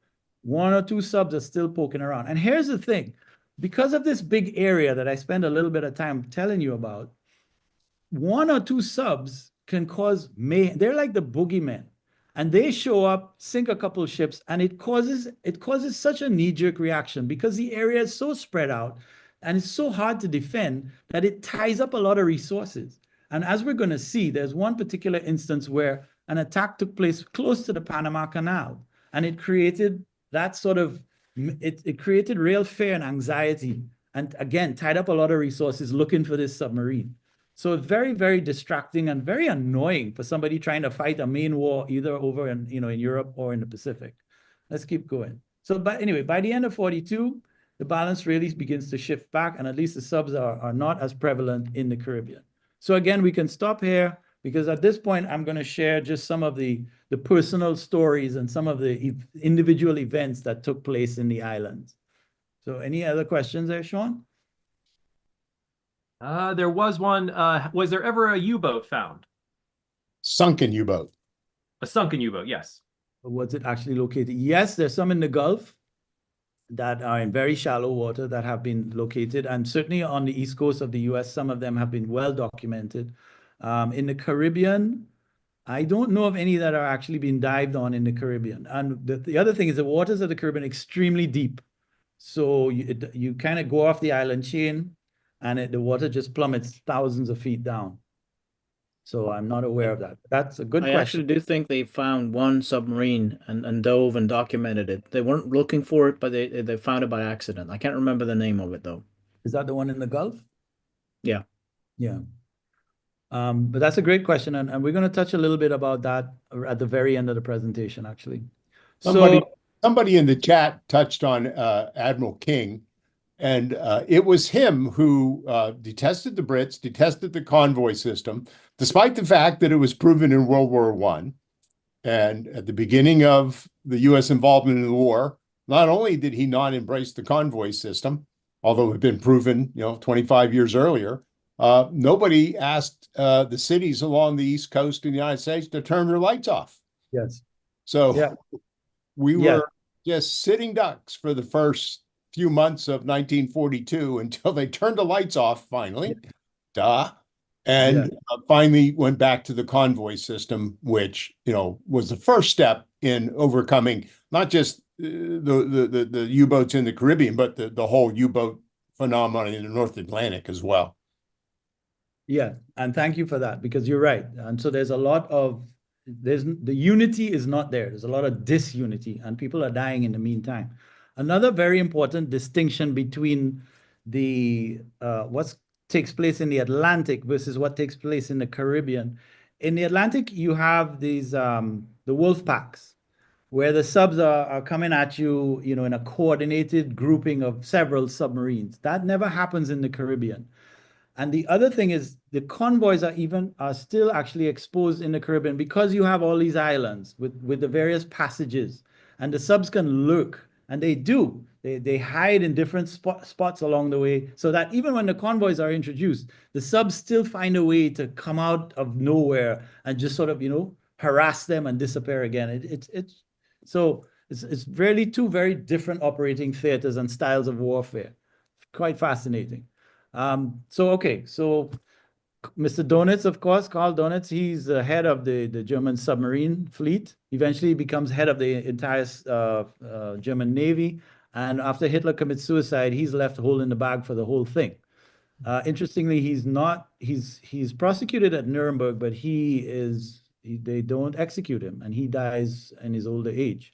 one or two subs are still poking around. And here's the thing, because of this big area that I spend a little bit of time telling you about, one or two subs can cause mayhem. They're like the boogeymen. And they show up, sink a couple of ships, and it causes such a knee-jerk reaction because the area is so spread out and it's so hard to defend that it ties up a lot of resources. And as we're going to see, there's one particular instance where an attack took place close to the Panama Canal, and it created that sort of, it created real fear and anxiety, and again, tied up a lot of resources looking for this submarine. So very, very distracting and very annoying for somebody trying to fight a main war either over in Europe or in the Pacific. Let's keep going. So, but anyway, by the end of 42, the balance really begins to shift back, and at least the subs are not as prevalent in the Caribbean. So again, we can stop here because at this point, I'm going to share just some of the personal stories and some of the individual events that took place in the islands. So any other questions there, Sean? There was one. Was there ever a U-boat found? Sunken U-boat. A sunken U-boat, yes. Was it actually located? Yes, there's some in the Gulf that are in very shallow water that have been located. And certainly on the east coast of the US, some of them have been well documented. In the Caribbean, I don't know of any that are actually being dived on in the Caribbean. And the other thing is the waters of the Caribbean are extremely deep. So you kind of go off the island chain and the water just plummets thousands of feet down. So I'm not aware of that. That's a good question. I actually do think they found one submarine and dove and documented it. They weren't looking for it, but they found it by accident. I can't remember the name of it, though. Is that the one in the Gulf? Yeah. Yeah. But that's a great question. And we're going to touch a little bit about that at the very end of the presentation, actually. Somebody in the chat touched on Admiral King. And it was him who detested the Brits, detested the convoy system, despite the fact that it was proven in World War I. And at the beginning of the U.S. involvement in the war, not only did he not embrace the convoy system, although it had been proven, 25 years earlier, nobody asked the cities along the East Coast in the United States to turn their lights off. Yes. So we were just sitting ducks for the first few months of 1942 until they turned the lights off finally. Finally went back to the convoy system, which was the first step in overcoming not just the U-boats in the Caribbean, but the whole U-boat phenomenon in the North Atlantic as well. Yeah, and thank you for that, because you're right. And so there's a lot of the unity is not there. There's a lot of disunity, and people are dying in the meantime. Another very important distinction between what takes place in the Atlantic versus what takes place in the Caribbean. In the Atlantic, you have these the wolf packs, where the subs are coming at you, in a coordinated grouping of several submarines. That never happens in the Caribbean. And the other thing is the convoys are still actually exposed in the Caribbean because you have all these islands with the various passages, and the subs can lurk, and they do. They hide in different spots along the way, so that even when the convoys are introduced, the subs still find a way to come out of nowhere and just sort of, harass them and disappear again. It's really two very different operating theaters and styles of warfare. Quite fascinating. So Mr. Donitz, of course, Karl Donitz, he's the head of the German submarine fleet. Eventually, he becomes head of the entire German Navy. And after Hitler commits suicide, he's left holding the bag for the whole thing. Interestingly, he's prosecuted at Nuremberg, but they don't execute him, and he dies in his older age.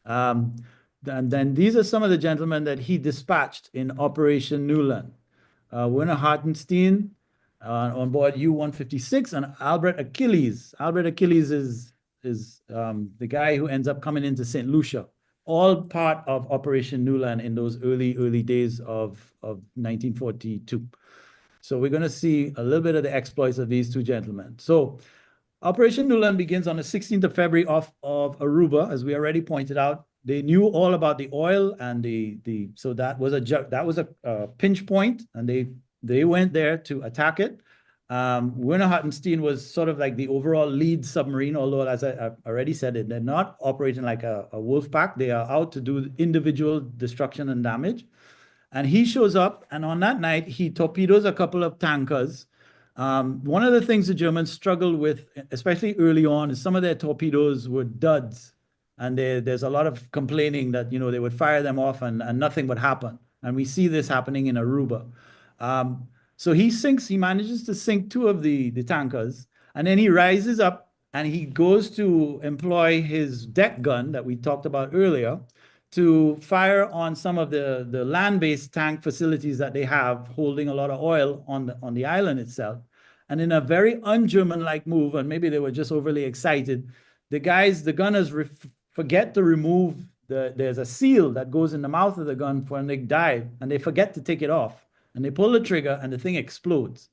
And then these are some of the gentlemen that he dispatched in Operation Neuland. Werner Hartenstein on board U-156, and Albert Achilles. Albert Achilles is the guy who ends up coming into St. Lucia, all part of Operation Neuland in those early days of 1942. So we're going to see a little bit of the exploits of these two gentlemen. So Operation Neuland begins on the 16th of February off of Aruba, as we already pointed out. They knew all about the oil, and so that was a pinch point, and they went there to attack it. Werner Hartenstein was sort of like the overall lead submarine, although, as I already said, they're not operating like a wolf pack. They are out to do individual destruction and damage. And he shows up, and on that night, he torpedoes a couple of tankers. One of the things the Germans struggled with, especially early on, is some of their torpedoes were duds. And there's a lot of complaining that, they would fire them off and nothing would happen. And we see this happening in Aruba. So he manages to sink two of the tankers, and then he rises up and he goes to employ his deck gun that we talked about earlier to fire on some of the land-based tank facilities that they have holding a lot of oil on the island itself. And in a very un-German-like move, and maybe they were just overly excited, the gunners forget to remove there's a seal that goes in the mouth of the gun for when they dive, and they forget to take it off. And they pull the trigger, and the thing explodes,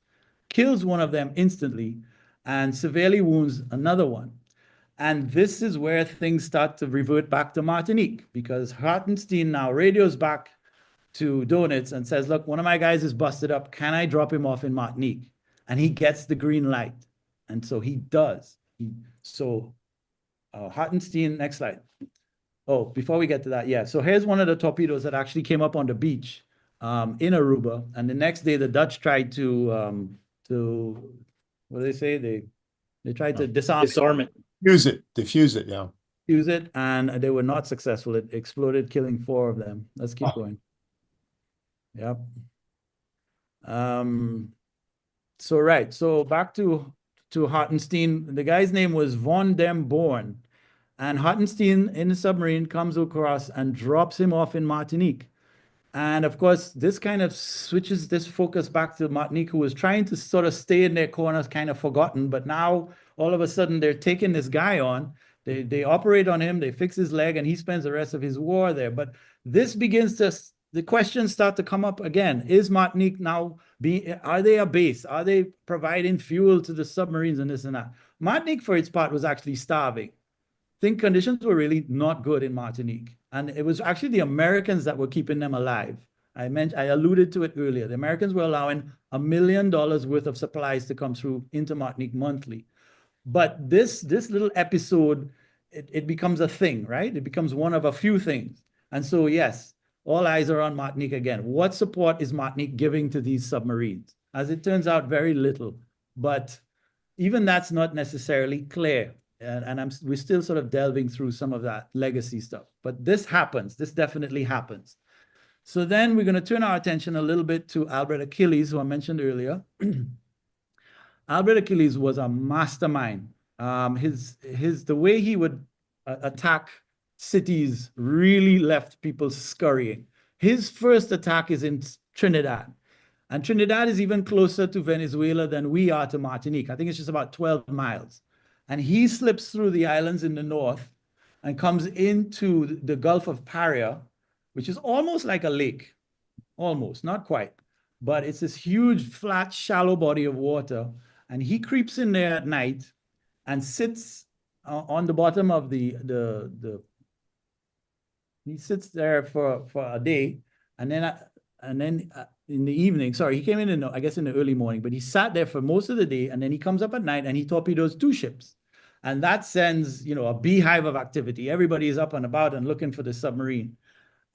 kills one of them instantly, and severely wounds another one. And this is where things start to revert back to Martinique, because Hartenstein now radios back to Donitz and says, look, one of my guys is busted up. Can I drop him off in Martinique? And he gets the green light. And so he does. Hartenstein, next slide. Oh, before we get to that, yeah. So here's one of the torpedoes that actually came up on the beach in Aruba. And the next day, the Dutch tried to what do they say? They tried to disarm it. Diffuse it, yeah. Diffuse it, and they were not successful. It exploded, killing 4 of them. Let's keep going. Yep. So back to Hartenstein. The guy's name was Von dem Born. And Hartenstein in the submarine comes across and drops him off in Martinique. And of course, this kind of switches this focus back to Martinique, who was trying to sort of stay in their corners, kind of forgotten. But now, all of a sudden, they're taking this guy on. They operate on him. They fix his leg, and he spends the rest of his war there. But this begins the questions start to come up again. Is Martinique now are they a base? Are they providing fuel to the submarines and this and that? Martinique, for its part, was actually starving. I think conditions were really not good in Martinique. And it was actually the Americans that were keeping them alive. I alluded to it earlier. The Americans were allowing $1 million worth of supplies to come through into Martinique monthly. But this little episode, it becomes a thing, right? It becomes one of a few things. And so, yes, all eyes are on Martinique again. What support is Martinique giving to these submarines? As it turns out, very little. But even that's not necessarily clear. And we're still sort of delving through some of that legacy stuff. But this happens. This definitely happens. So then we're going to turn our attention a little bit to Albert Achilles, who I mentioned earlier. Albert Achilles was a mastermind. The way he would attack cities really left people scurrying. His first attack is in Trinidad. And Trinidad is even closer to Venezuela than we are to Martinique. I think it's just about 12 miles. And he slips through the islands in the north and comes into the Gulf of Paria, which is almost like a lake. Almost, not quite. but it's this huge, flat, shallow body of water. And he creeps in there at night and sits on the bottom of he sits there for a day, and then in the evening, sorry, he came in I guess in the early morning, but he sat there for most of the day, and then he comes up at night and he torpedoes 2 ships. And that sends, a beehive of activity. Everybody is up and about and looking for the submarine.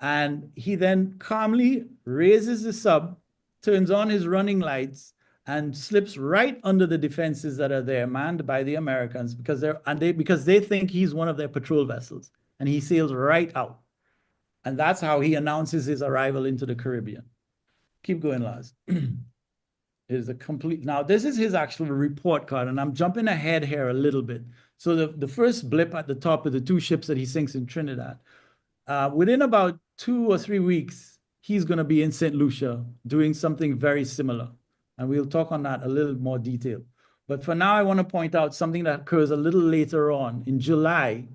And he then calmly raises the sub, turns on his running lights, and slips right under the defenses that are there, manned by the Americans, because they think he's one of their patrol vessels, and he sails right out. And that's how he announces his arrival into the Caribbean. Keep going, Lars. Now, this is his actual report card, and I'm jumping ahead here a little bit. So the first blip at the top of the 2 ships that he sinks in Trinidad. Within about 2 or 3 weeks, he's going to be in St. Lucia doing something very similar. And we'll talk on that a little more detail. But for now, I want to point out something that occurs a little later on in July,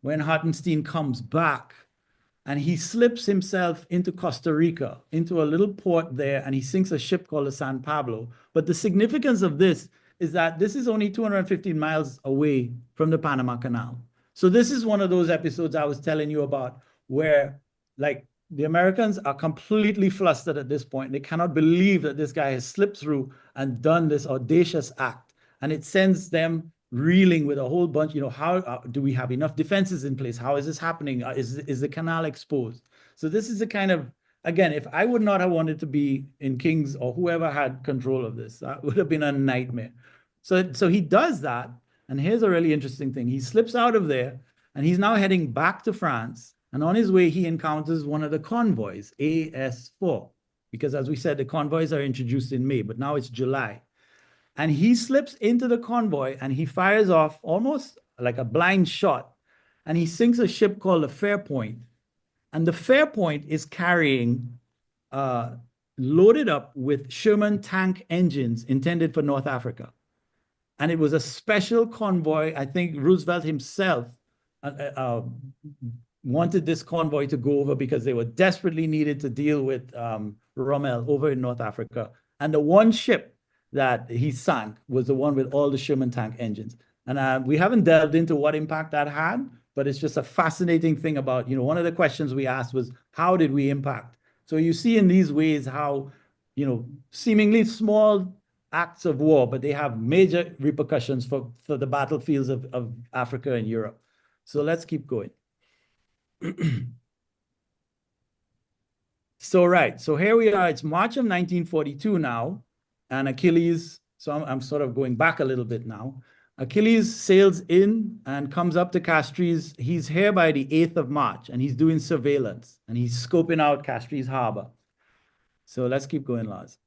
when Hartenstein comes back and he slips himself into Costa Rica, into a little port there, and he sinks a ship called the San Pablo. But the significance of this is that this is only 215 miles away from the Panama Canal. So this is one of those episodes I was telling you about where, like, the Americans are completely flustered at this point. They cannot believe that this guy has slipped through and done this audacious act. And it sends them reeling with a whole bunch, how do we have enough defenses in place? How is this happening? Is the canal exposed? So this is the kind of, again, if I would not have wanted to be in King's or whoever had control of this, that would have been a nightmare. So he does that. And here's a really interesting thing. He slips out of there and he's now heading back to France. And on his way, he encounters one of the convoys, AS4, because as we said, the convoys are introduced in May, but now it's July. And he slips into the convoy and he fires off almost like a blind shot. And he sinks a ship called the Fairpoint. And the Fairpoint is carrying, loaded up with Sherman tank engines intended for North Africa. And it was a special convoy. I think Roosevelt himself wanted this convoy to go over because they were desperately needed to deal with Rommel over in North Africa. And the one ship that he sank was the one with all the Sherman tank engines. And we haven't delved into what impact that had, but it's just a fascinating thing about, one of the questions we asked was, how did we impact? So you see in these ways how, seemingly small acts of war, but they have major repercussions for the battlefields of Africa and Europe. So let's keep going. So here we are. It's March of 1942 now, and Achilles, so I'm sort of going back a little bit now. Achilles sails in and comes up to Castries. He's here by the 8th of March, and he's doing surveillance, and he's scoping out Castries Harbor. So let's keep going, Lars.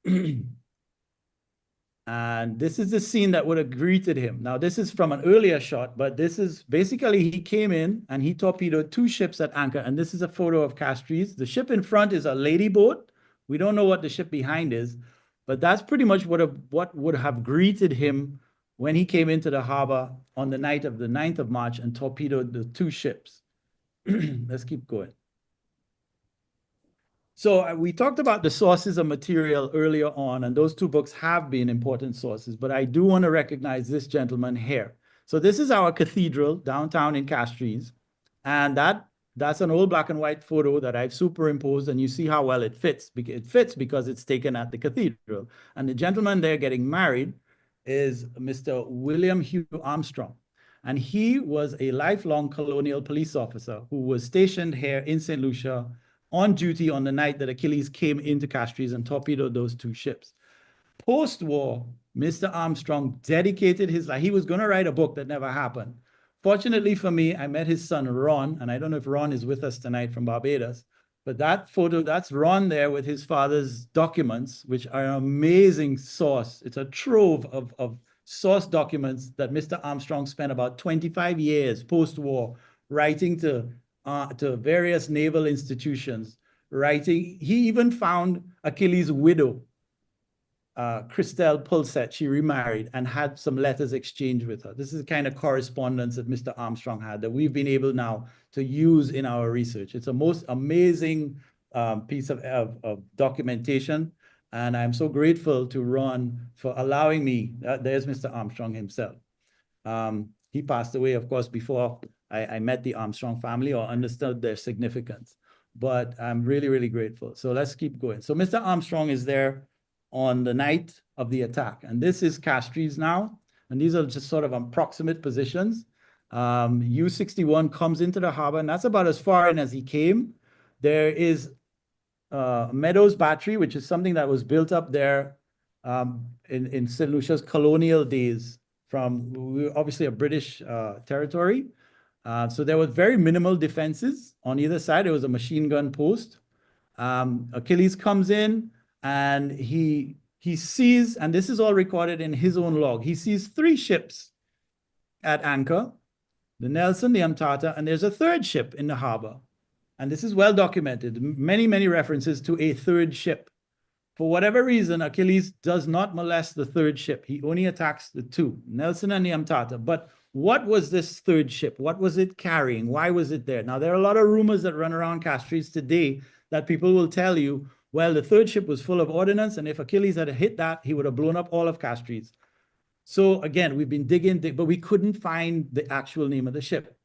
And this is the scene that would have greeted him. Now, this is from an earlier shot, but this is basically he came in and he torpedoed 2 ships at anchor. And this is a photo of Castries. The ship in front is a lady boat. We don't know what the ship behind is, but that's pretty much what would have greeted him when he came into the harbor on the night of the 9th of March and torpedoed the 2 ships. Let's keep going. So we talked about the sources of material earlier on, and those 2 books have been important sources, but I do want to recognize this gentleman here. So this is our cathedral downtown in Castries, and that's an old black and white photo that I've superimposed, and you see how well it fits. It fits because it's taken at the cathedral. And the gentleman there getting married is Mr. William Hugh Armstrong. And he was a lifelong colonial police officer who was stationed here in St. Lucia on duty on the night that Achilles came into Castries and torpedoed those 2 ships. Post-war, Mr. Armstrong dedicated his life. He was going to write a book that never happened. Fortunately for me, I met his son, Ron, and I don't know if Ron is with us tonight from Barbados, but that photo, that's Ron there with his father's documents, which are an amazing source. It's a trove of source documents that Mr. Armstrong spent about 25 years post-war writing to various naval institutions, writing. He even found Achilles' widow, Christelle Pulset. She remarried and had some letters exchanged with her. This is the kind of correspondence that Mr. Armstrong had that we've been able now to use in our research. It's a most amazing piece of documentation. And I'm so grateful to Ron for allowing me. There's Mr. Armstrong himself. He passed away, of course, before I met the Armstrong family or understood their significance. But I'm really, really grateful. So let's keep going. So Mr. Armstrong is there on the night of the attack. And this is Castries now. And these are just sort of approximate positions. U-61 comes into the harbor, and that's about as far in as he came. There is Meadows Battery, which is something that was built up there in St Lucia's colonial days from obviously a British territory. So there were very minimal defenses on either side. There was a machine gun post. Achilles comes in and he sees, and this is all recorded in his own log, he sees 3 ships at anchor, the Nelson, the Amtata, and there's a 3rd ship in the harbor. And this is well documented, many, many references to a 3rd ship. For whatever reason, Achilles does not molest the 3rd ship. He only attacks the 2, Nelson and the Amtata. But what was this 3rd ship? What was it carrying? Why was it there? Now, there are a lot of rumors that run around Castries today that people will tell you, well, the 3rd ship was full of ordnance, and if Achilles had hit that, he would have blown up all of Castries. So again, we've been digging, but we couldn't find the actual name of the ship.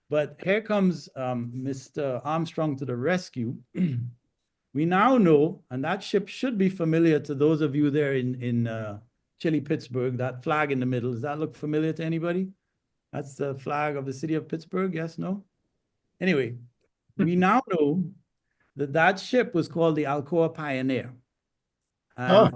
But here comes Mr. Armstrong to the rescue. We now know, and that ship should be familiar to those of you there in Chile, Pittsburgh, that flag in the middle. Does that look familiar to anybody? That's the flag of the city of Pittsburgh, yes, no? Anyway, we now know that that ship was called the Alcoa Pioneer. And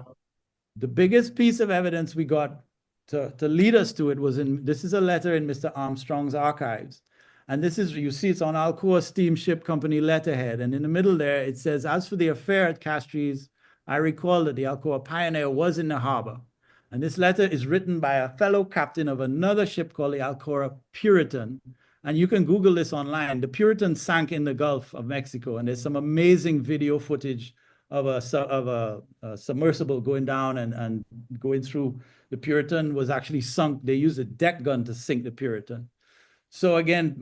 the biggest piece of evidence we got to lead us to it was this is a letter in Mr. Armstrong's archives. And this is, you see, it's on Alcoa Steamship Company letterhead. And in the middle there, it says, as for the affair at Castries, I recall that the Alcoa Pioneer was in the harbor. And this letter is written by a fellow captain of another ship called the Alcoa Puritan. And you can Google this online. The Puritan sank in the Gulf of Mexico. And there's some amazing video footage of a submersible going down and going through. The Puritan was actually sunk. They used a deck gun to sink the Puritan. So again,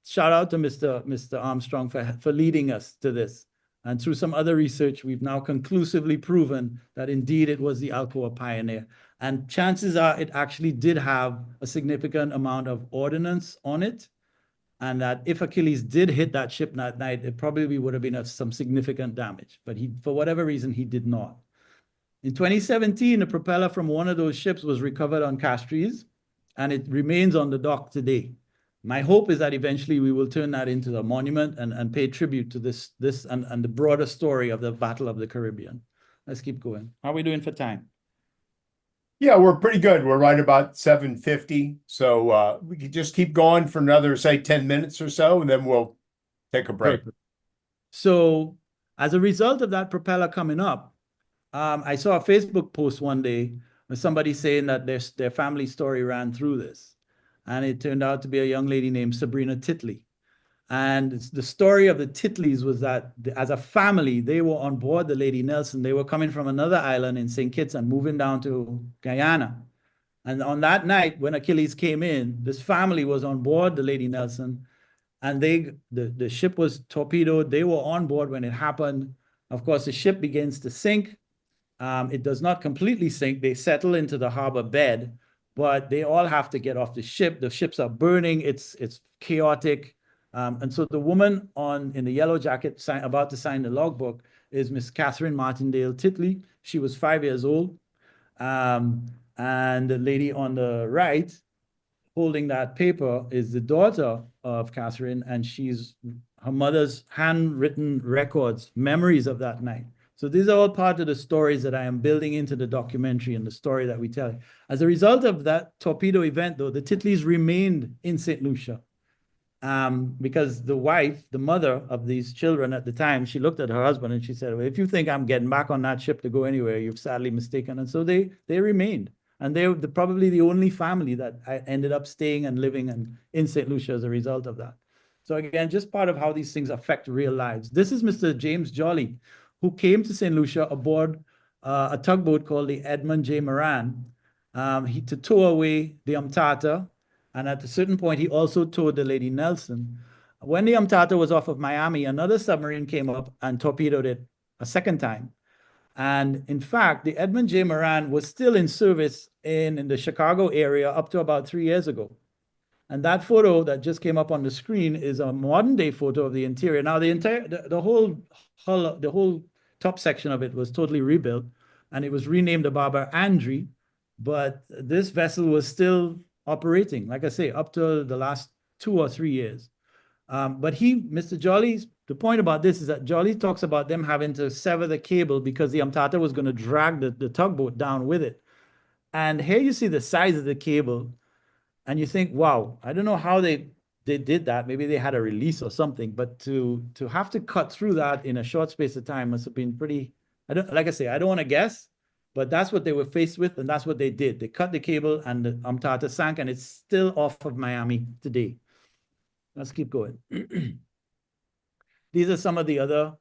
shout out to Mr. Armstrong for leading us to this. And through some other research, we've now conclusively proven that indeed it was the Alcoa Pioneer. And chances are it actually did have a significant amount of ordnance on it. And that if Achilles did hit that ship that night, it probably would have been of some significant damage. But for whatever reason, he did not. In 2017, a propeller from one of those ships was recovered on Castries, and it remains on the dock today. My hope is that eventually we will turn that into a monument and pay tribute to this and the broader story of the Battle of the Caribbean. Let's keep going. How are we doing for time? Yeah, we're pretty good. We're right about 7:50. So we can just keep going for another, say, 10 minutes or so, and then we'll take a break. Perfect. So as a result of that propeller coming up, I saw a Facebook post one day with somebody saying that their family story ran through this. And it turned out to be a young lady named Sabrina Titley. And the story of the Titleys was that as a family, they were on board the Lady Nelson. They were coming from another island in St. Kitts and moving down to Guyana. And on that night, when Achilles came in, this family was on board the Lady Nelson. And the ship was torpedoed. They were on board when it happened. Of course, the ship begins to sink. It does not completely sink. They settle into the harbor bed. But they all have to get off the ship. The ships are burning. It's chaotic. And so the woman in the yellow jacket about to sign the logbook is Miss Catherine Martindale Titley. She was 5 years old. And the lady on the right holding that paper is the daughter of Catherine, and she's her mother's handwritten records, memories of that night. So these are all part of the stories that I am building into the documentary and the story that we tell. As a result of that torpedo event, though, the Titleys remained in St. Lucia because the wife, the mother of these children at the time, she looked at her husband and she said, well, if you think I'm getting back on that ship to go anywhere, you've sadly mistaken. And so they remained. And they're probably the only family that I ended up staying and living in St. Lucia as a result of that. So again, just part of how these things affect real lives. This is Mr. James Jolly, who came to St. Lucia aboard a tugboat called the Edmund J. Moran to tow away the Amtata. And at a certain point, he also towed the Lady Nelson. When the Amtata was off of Miami, another submarine came up and torpedoed it a second time. And in fact, the Edmund J. Moran was still in service in the Chicago area up to about 3 years ago. And that photo that just came up on the screen is a modern day photo of the interior. Now, the whole hull, the whole top section of it was totally rebuilt, and it was renamed the Barbara Andre. But this vessel was still operating, like I say, up to the last 2 or 3 years. But Mr. Jolly, the point about this is that Jolly talks about them having to sever the cable because the Amtata was going to drag the tugboat down with it. And here you see the size of the cable, and you think, wow, I don't know how they did that. Maybe they had a release or something, but to have to cut through that in a short space of time must have been pretty, like I say, I don't want to guess, but that's what they were faced with, and that's what they did. They cut the cable, and the Amtata sank, and it's still off of Miami today. Let's keep going. These are some of the other,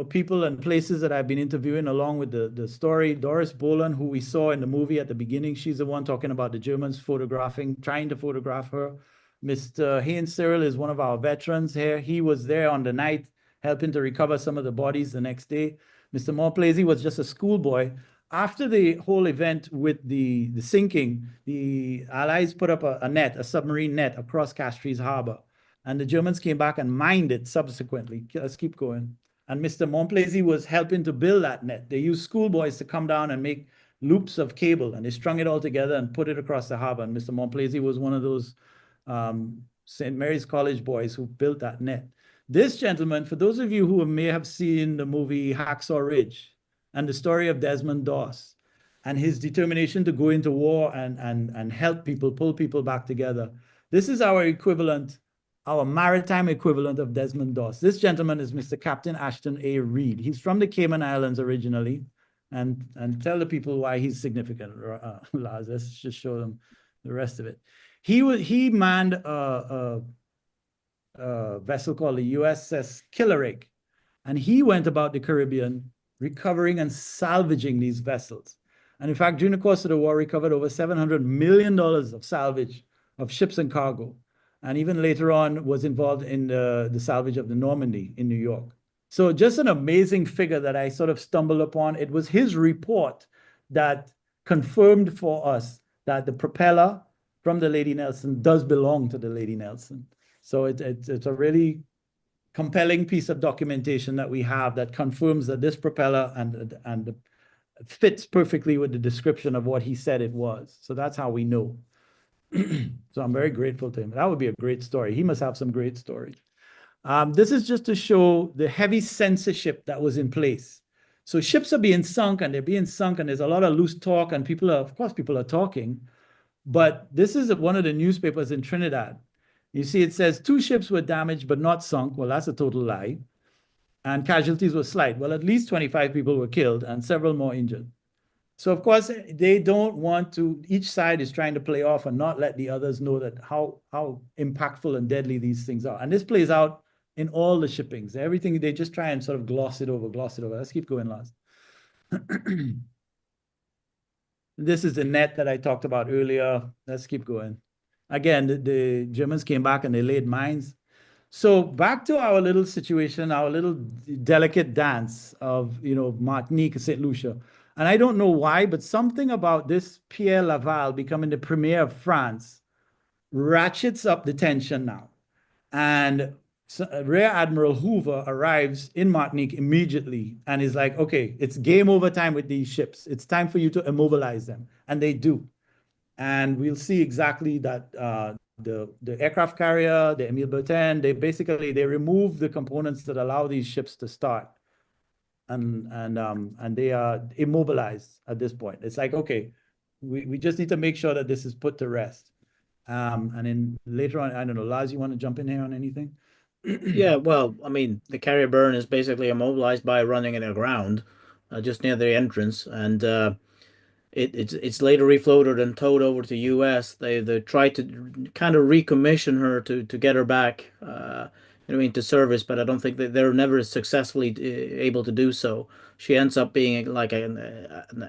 people and places that I've been interviewing along with the story. Doris Boland, who we saw in the movie at the beginning, she's the one talking about the Germans trying to photograph her. Mr. Haynes Cyril is one of our veterans here. He was there on the night helping to recover some of the bodies the next day. Mr. Morplazy was just a schoolboy. After the whole event with the sinking, the Allies put up a submarine net across Castries Harbor, and the Germans came back and mined it subsequently. Let's keep going. And Mr. Morplazy was helping to build that net. They used schoolboys to come down and make loops of cable, and they strung it all together and put it across the harbor. And Mr. Morplazy was one of those St. Mary's College boys who built that net. This gentleman, for those of you who may have seen the movie Hacksaw Ridge and the story of Desmond Doss and his determination to go into war and help people, pull people back together, this is our equivalent, our maritime equivalent of Desmond Doss. This gentleman is Mr. Captain Ashton A. Reed. He's from the Cayman Islands originally, and tell the people why he's significant, Lars. Let's just show them the rest of it. He manned a vessel called the USS Killerick, and he went about the Caribbean recovering and salvaging these vessels. And in fact, during the course of the war, recovered over $700 million of salvage of ships and cargo. And even later on was involved in the salvage of the Normandy in New York. So just an amazing figure that I sort of stumbled upon. It was his report that confirmed for us that the propeller from the Lady Nelson does belong to the Lady Nelson. So it's a really compelling piece of documentation that we have that confirms that this propeller and fits perfectly with the description of what he said it was. So that's how we know. So I'm very grateful to him. That would be a great story. He must have some great stories. This is just to show the heavy censorship that was in place. So ships are being sunk, and they're being sunk, and there's a lot of loose talk, and people are talking. But this is one of the newspapers in Trinidad. You see, it says 2 ships were damaged but not sunk. Well, that's a total lie. And casualties were slight. Well, at least 25 people were killed and several more injured. So, of course, they don't want to, each side is trying to play off and not let the others know that how impactful and deadly these things are. And this plays out in all the shippings. Everything, they just try and sort of gloss it over. Let's keep going, Lars. This is the net that I talked about earlier. Let's keep going. Again, the Germans came back and they laid mines. So back to our little situation, our little delicate dance of, Martinique and St. Lucia. And I don't know why, but something about this Pierre Laval becoming the premier of France ratchets up the tension now. And Rear Admiral Hoover arrives in Martinique immediately and is like, okay, it's game over time with these ships. It's time for you to immobilize them. And they do. And we'll see exactly that the aircraft carrier, the Emile Bertin, they remove the components that allow these ships to start. And they are immobilized at this point. It's like, okay, we just need to make sure that this is put to rest. And then later on, I don't know, Lars, you want to jump in here on anything? Yeah, well, I mean, the carrier burn is basically immobilized by running it aground, just near the entrance, and it's later refloated and towed over to US. They tried to kind of recommission her to get her back, into service, but I don't think that they're never successfully able to do so. She ends up being like an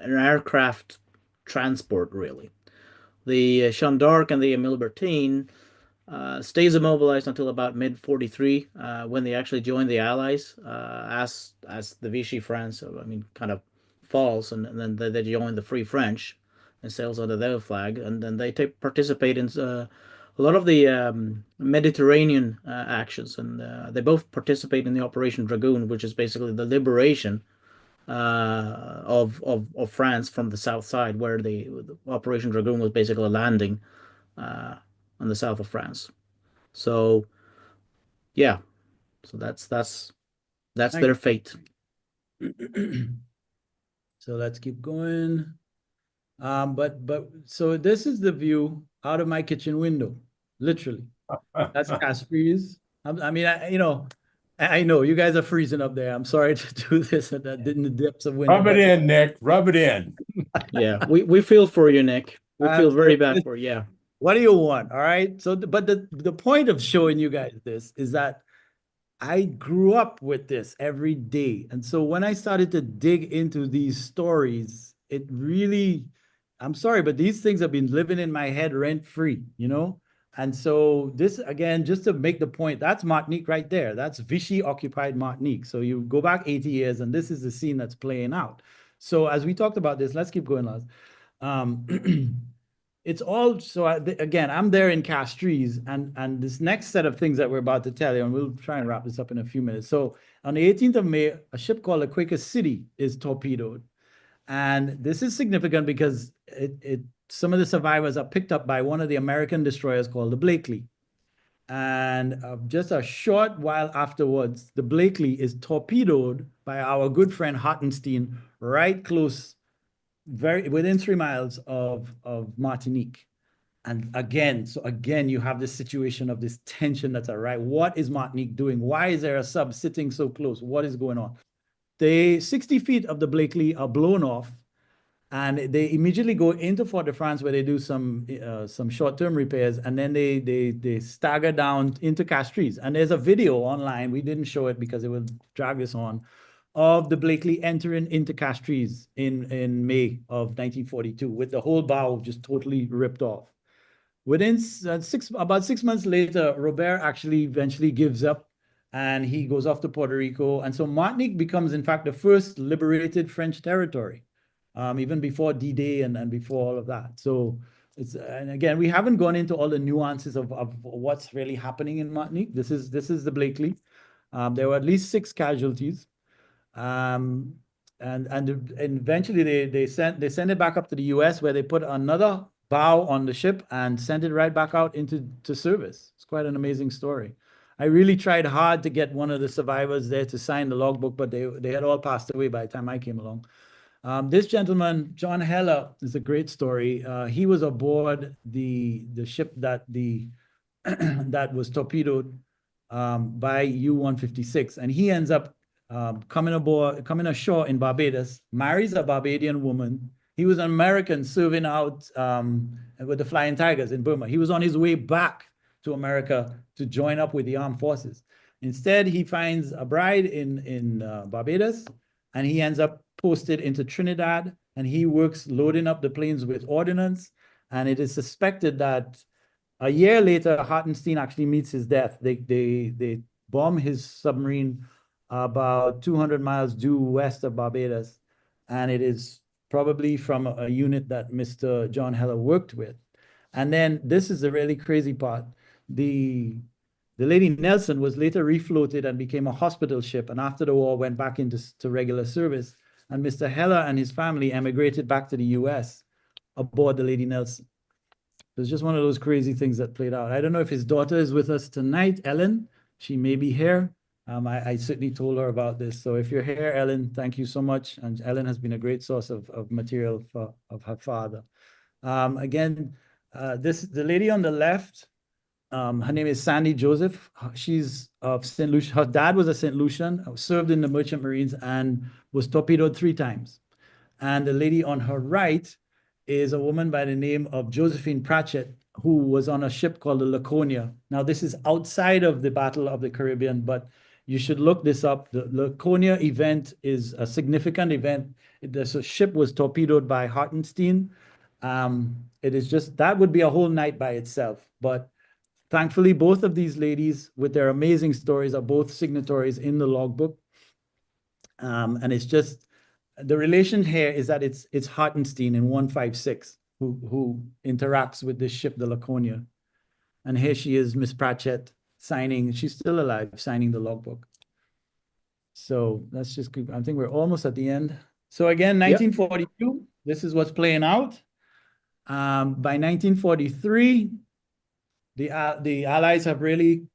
aircraft transport, really. The Jeanne d'Arc and the Emile Bertin stays immobilized until about mid-43, when they actually joined the Allies, as the Vichy France. So, I mean, kind of falls, and then they join the Free French and sails under their flag, and then they participate in a lot of the Mediterranean actions, and they both participate in the Operation Dragoon, which is basically the liberation of France from the south side, where the Operation Dragoon was basically a landing on the south of France. So yeah, so that's their fate. So let's keep going. But so this is the view out of my kitchen window, literally. That's Castries. I mean, I know you guys are freezing up there. I'm sorry to do this in the depths of winter. Rub it in, Nick. Rub it in. Yeah, we feel for you, Nick. We feel very bad for you. Yeah. What do you want? All right. So, but the point of showing you guys this is that I grew up with this every day. And so when I started to dig into these stories, it really, I'm sorry, but these things have been living in my head rent free, you know? And so this, again, just to make the point, that's Martinique right there. That's Vichy occupied Martinique. So you go back 80 years and this is the scene that's playing out. So as we talked about this, let's keep going, Lars. It's all, so again, I'm there in Castries, and this next set of things that we're about to tell you, and we'll try and wrap this up in a few minutes. So on the 18th of May, a ship called the Quaker City is torpedoed. And this is significant because some of the survivors are picked up by one of the American destroyers called the Blakely. And just a short while afterwards, the Blakely is torpedoed by our good friend Hartenstein, right close, within 3 miles of Martinique. And again, you have this situation of this tension that's right. What is Martinique doing? Why is there a sub sitting so close? What is going on? The 60 feet of the Blakely are blown off, and they immediately go into Fort de France, where they do some short-term repairs, and then they stagger down into Castries. And there's a video online. We didn't show it because it would drag this on, of the Blakely entering into Castries in May of 1942, with the whole bow just totally ripped off. Within about 6 months later, Robert actually eventually gives up, and he goes off to Puerto Rico. And so Martinique becomes, in fact, the first liberated French territory, even before D-Day and before all of that. So and again, we haven't gone into all the nuances of what's really happening in Martinique. This is the Blakely. There were at least 6 casualties. And eventually they sent it back up to the US, where they put another bow on the ship and sent it right back out into service. It's quite an amazing story. I really tried hard to get one of the survivors there to sign the logbook, but they had all passed away by the time I came along. This gentleman, John Heller, is a great story. He was aboard the ship that that was torpedoed by U-156, and he ends up coming ashore in Barbados, marries a Barbadian woman. He was an American serving out with the Flying Tigers in Burma. He was on his way back to America to join up with the armed forces. Instead, he finds a bride in Barbados, and he ends up posted into Trinidad, and he works loading up the planes with ordnance. And it is suspected that a year later, Hartenstein actually meets his death. They bomb his submarine about 200 miles due west of Barbados, and it is probably from a unit that Mr. John Heller worked with. And then this is the really crazy part. The Lady Nelson was later refloated and became a hospital ship, and after the war went back into regular service. And Mr. Heller and his family emigrated back to the US aboard the Lady Nelson. It was just one of those crazy things that played out. I don't know if his daughter is with us tonight, Ellen. She may be here. I certainly told her about this. So if you're here, Ellen, thank you so much. And Ellen has been a great source of material of her father. Again, the lady on the left, her name is Sandy Joseph. She's of St. Lucia. Her dad was a St. Lucian, served in the Merchant Marines, and was torpedoed 3 times. And the lady on her right is a woman by the name of Josephine Pratchett, who was on a ship called the Laconia. Now, this is outside of the Battle of the Caribbean, but you should look this up. The Laconia event is a significant event. The ship was torpedoed by Hartenstein. It is just, that would be a whole night by itself. But thankfully, both of these ladies, with their amazing stories, are both signatories in the logbook. And it's just the relation here is that it's Hartenstein in 156 who interacts with this ship, the Laconia. And here she is, Miss Pratchett, signing. She's still alive, signing the logbook. So let's just keep, I think we're almost at the end. So again, 1942, this is what's playing out. By 1943, the Allies have really,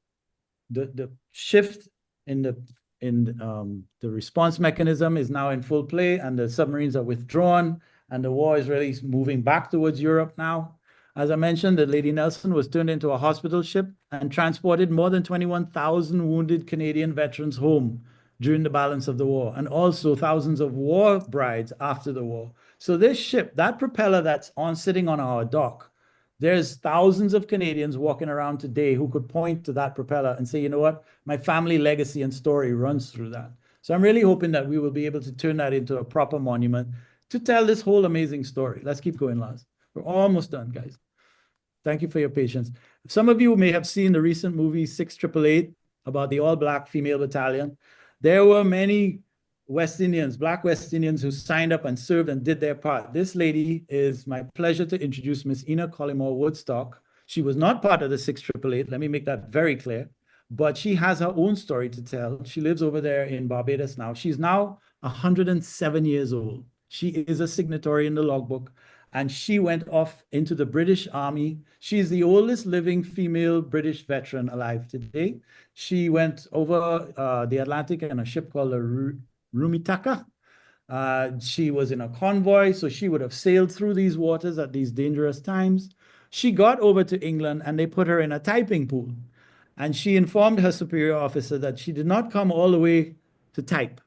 the shift in the response mechanism is now in full play, and the submarines are withdrawn, and the war is really moving back towards Europe now. As I mentioned, the Lady Nelson was turned into a hospital ship and transported more than 21,000 wounded Canadian veterans home during the balance of the war, and also thousands of war brides after the war. So this ship, that propeller that's sitting on our dock, there's thousands of Canadians walking around today who could point to that propeller and say, you know what, my family legacy and story runs through that. So I'm really hoping that we will be able to turn that into a proper monument to tell this whole amazing story. Let's keep going, Lars. We're almost done, guys. Thank you for your patience. Some of you may have seen the recent movie 6888 about the all-black female battalion. There were many West Indians, Black West Indians, who signed up and served and did their part. This lady is my pleasure to introduce Miss Ina Collymore Woodstock. She was not part of the 6888. Let me make that very clear. But she has her own story to tell. She lives over there in Barbados now. She's now 107 years old. She is a signatory in the logbook, and she went off into the British Army. She's the oldest living female British veteran alive today. She went over the Atlantic in a ship called the Rumitaka. She was in a convoy, so she would have sailed through these waters at these dangerous times. She got over to England, and they put her in a typing pool. And she informed her superior officer that she did not come all the way to type.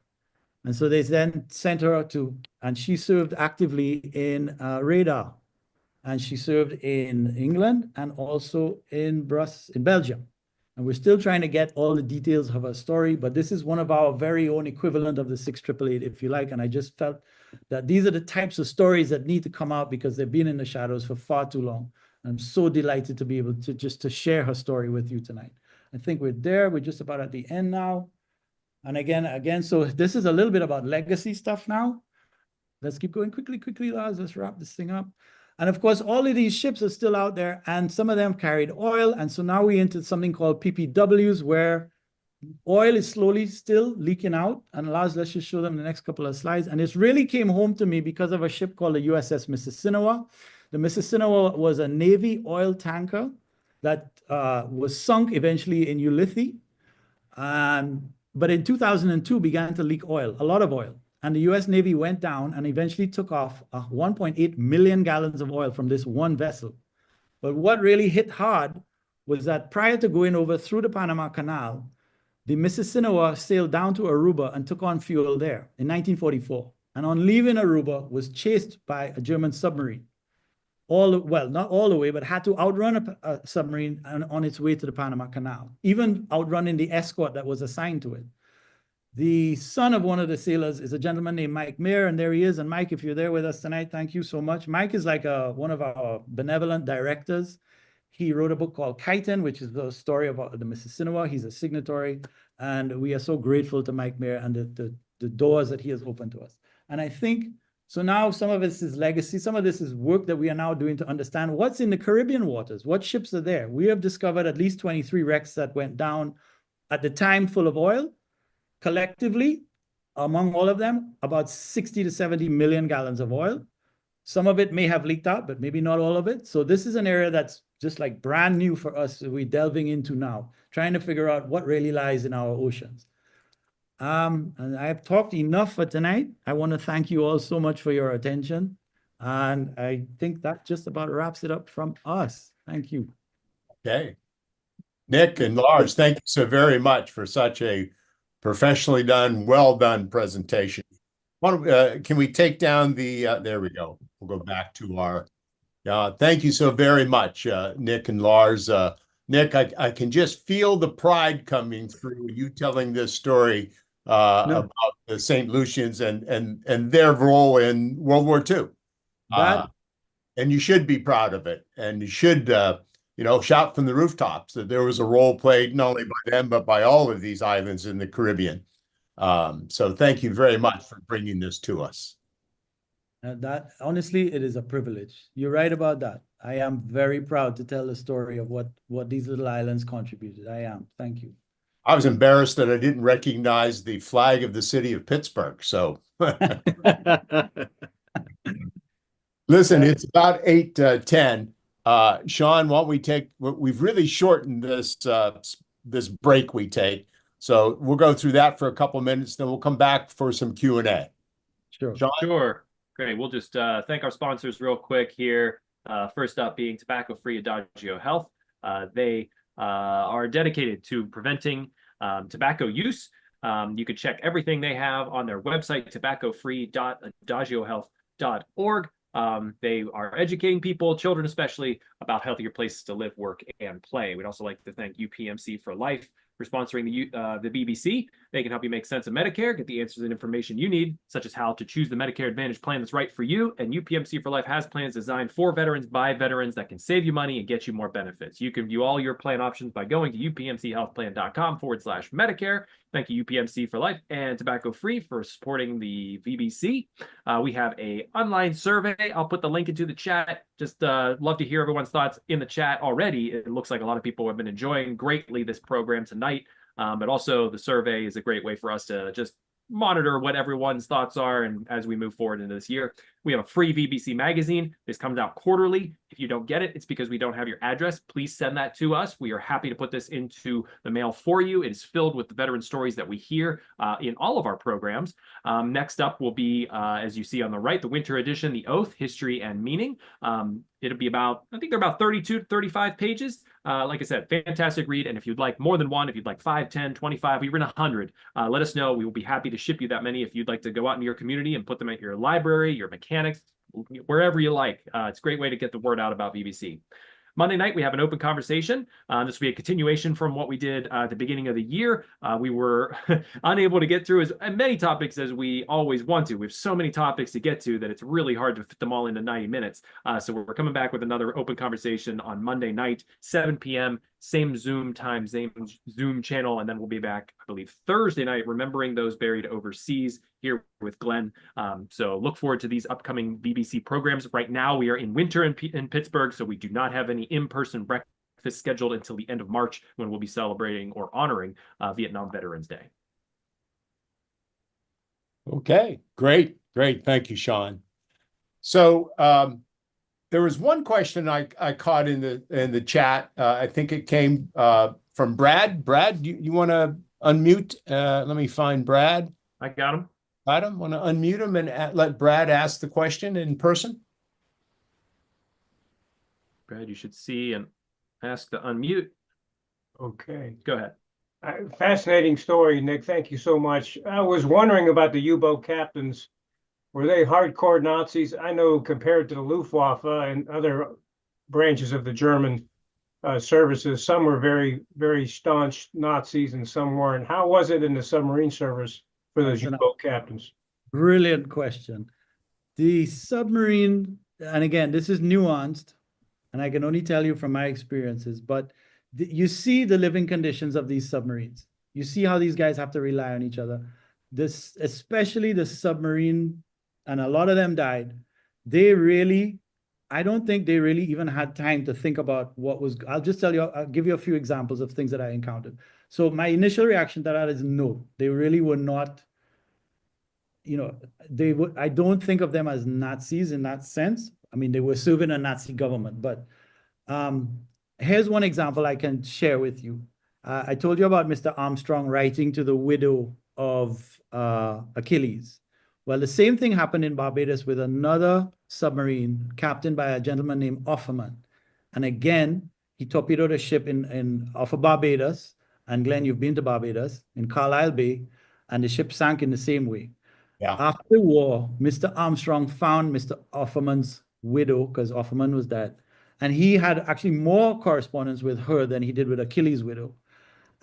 And so they then sent her to, and she served actively in radar. And she served in England and also in Belgium. And we're still trying to get all the details of her story, but this is one of our very own equivalent of the 6888, if you like. And I just felt that these are the types of stories that need to come out because they've been in the shadows for far too long. I'm so delighted to be able to just share her story with you tonight. I think we're there. We're just about at the end now. And again, so this is a little bit about legacy stuff now. Let's keep going quickly, Lars. Let's wrap this thing up. And of course, all of these ships are still out there, and some of them carried oil. And so now we're into something called PPWs, where oil is slowly still leaking out. And Lars, let's just show them the next couple of slides. And this really came home to me because of a ship called the USS Mississinawa. The Mississinawa was a Navy oil tanker that was sunk eventually in Ulithi. But in 2002 began to leak oil, a lot of oil. And the US Navy went down and eventually took off 1.8 million gallons of oil from this one vessel. But what really hit hard was that prior to going over through the Panama Canal, the Mississinawa sailed down to Aruba and took on fuel there in 1944. And on leaving Aruba was chased by a German submarine. Well, not all the way, but had to outrun a submarine on its way to the Panama Canal, even outrunning the escort that was assigned to it. The son of one of the sailors is a gentleman named Mike Mayer, and there he is. And Mike, if you're there with us tonight, thank you so much. Mike is like one of our benevolent directors. He wrote a book called Chiton, which is the story about the Mississinawa. He's a signatory, and we are so grateful to Mike Mayer and the doors that he has opened to us. And I think, so now some of this is legacy. Some of this is work that we are now doing to understand what's in the Caribbean waters, what ships are there. We have discovered at least 23 wrecks that went down at the time full of oil. Collectively, among all of them, about 60 to 70 million gallons of oil. Some of it may have leaked out, but maybe not all of it. So this is an area that's just like brand new for us that we're delving into now, trying to figure out what really lies in our oceans. And I've talked enough for tonight. I want to thank you all so much for your attention. And I think that just about wraps it up from us. Thank you. Okay. Nick and Lars, thank you so very much for such a professionally done, well done presentation. Can we take down the, there we go. We'll go back to our, thank you so very much, Nick and Lars. Nick, I can just feel the pride coming through you telling this story about the St. Lucians and their role in World War II. And you should be proud of it. And you should, shout from the rooftops that there was a role played not only by them, but by all of these islands in the Caribbean. So thank you very much for bringing this to us. That honestly, it is a privilege. You're right about that. I am very proud to tell the story of what these little islands contributed. I am. Thank you. I was embarrassed that I didn't recognize the flag of the city of Pittsburgh. So listen, it's about 8:10. Sean, why don't we we've really shortened this break we take. So we'll go through that for a couple of minutes, then we'll come back for some Q&A. Sure. Sean? Sure. Great. We'll just thank our sponsors real quick here. First up being Tobacco-Free Adagio Health. They are dedicated to preventing tobacco use. You can check everything they have on their website, tobaccofree.adagiohealth.org. They are educating people, children especially, about healthier places to live, work, and play. We'd also like to thank UPMC for Life for sponsoring the BBC. They can help you make sense of Medicare, get the answers and information you need, such as how to choose the Medicare Advantage plan that's right for you. And UPMC for Life has plans designed for veterans by veterans that can save you money and get you more benefits. You can view all your plan options by going to upmchealthplan.com/Medicare. Thank you, UPMC for Life and Tobacco Free for supporting the VBC. We have an online survey. I'll put the link into the chat. Just love to hear everyone's thoughts in the chat already. It looks like a lot of people have been enjoying greatly this program tonight. But also the survey is a great way for us to just monitor what everyone's thoughts are. And as we move forward into this year, we have a free VBC magazine. This comes out quarterly. If you don't get it, it's because we don't have your address. Please send that to us. We are happy to put this into the mail for you. It is filled with the veteran stories that we hear in all of our programs. Next up will be, as you see on the right, the winter edition, The Oath, History and Meaning. It'll be about, I think they're about 32 to 35 pages. Like I said, fantastic read. And if you'd like more than one, if you'd like 5, 10, 25, even 100, let us know. We will be happy to ship you that many if you'd like to go out into your community and put them at your library, your mechanics, wherever you like. It's a great way to get the word out about VBC. Monday night, we have an open conversation. This will be a continuation from what we did at the beginning of the year. We were unable to get through as many topics as we always want to. We have so many topics to get to that it's really hard to fit them all into 90 minutes. So we're coming back with another open conversation on Monday night, 7 p.m., same Zoom time, same Zoom channel, and then we'll be back, I believe, Thursday night, remembering those buried overseas here with Glenn. So look forward to these upcoming BBC programs. Right now, we are in winter in Pittsburgh, so we do not have any in-person breakfast scheduled until the end of March, when we'll be celebrating or honoring Vietnam Veterans Day. Okay, great. Thank you, Sean. So there was one question I caught in the chat. I think it came from Brad. Brad, you want to unmute? Let me find Brad. I got him. Adam, want to unmute him and let Brad ask the question in person? Brad, you should see and ask to unmute. Okay. Go ahead. Fascinating story, Nick. Thank you so much. I was wondering about the U-boat captains. Were they hardcore Nazis? I know compared to the Luftwaffe and other branches of the German services, some were very, very staunch Nazis and some weren't. How was it in the submarine service for those U-boat captains? Brilliant question. The submarine, and again, this is nuanced, and I can only tell you from my experiences, but you see the living conditions of these submarines. You see how these guys have to rely on each other. This, especially the submarine, and a lot of them died. I don't think they really even had time to think about what was, I'll give you a few examples of things that I encountered. So my initial reaction to that is no, they really were not, I don't think of them as Nazis in that sense. I mean, they were serving a Nazi government, but here's one example I can share with you. I told you about Mr. Armstrong writing to the widow of Achilles. Well, the same thing happened in Barbados with another submarine captained by a gentleman named Offerman. And again, he torpedoed a ship off of Barbados. And Glenn, you've been to Barbados, in Carlisle Bay, and the ship sank in the same way. Yeah. After the war, Mr. Armstrong found Mr. Offerman's widow, because Offerman was dead. And he had actually more correspondence with her than he did with Achilles' widow.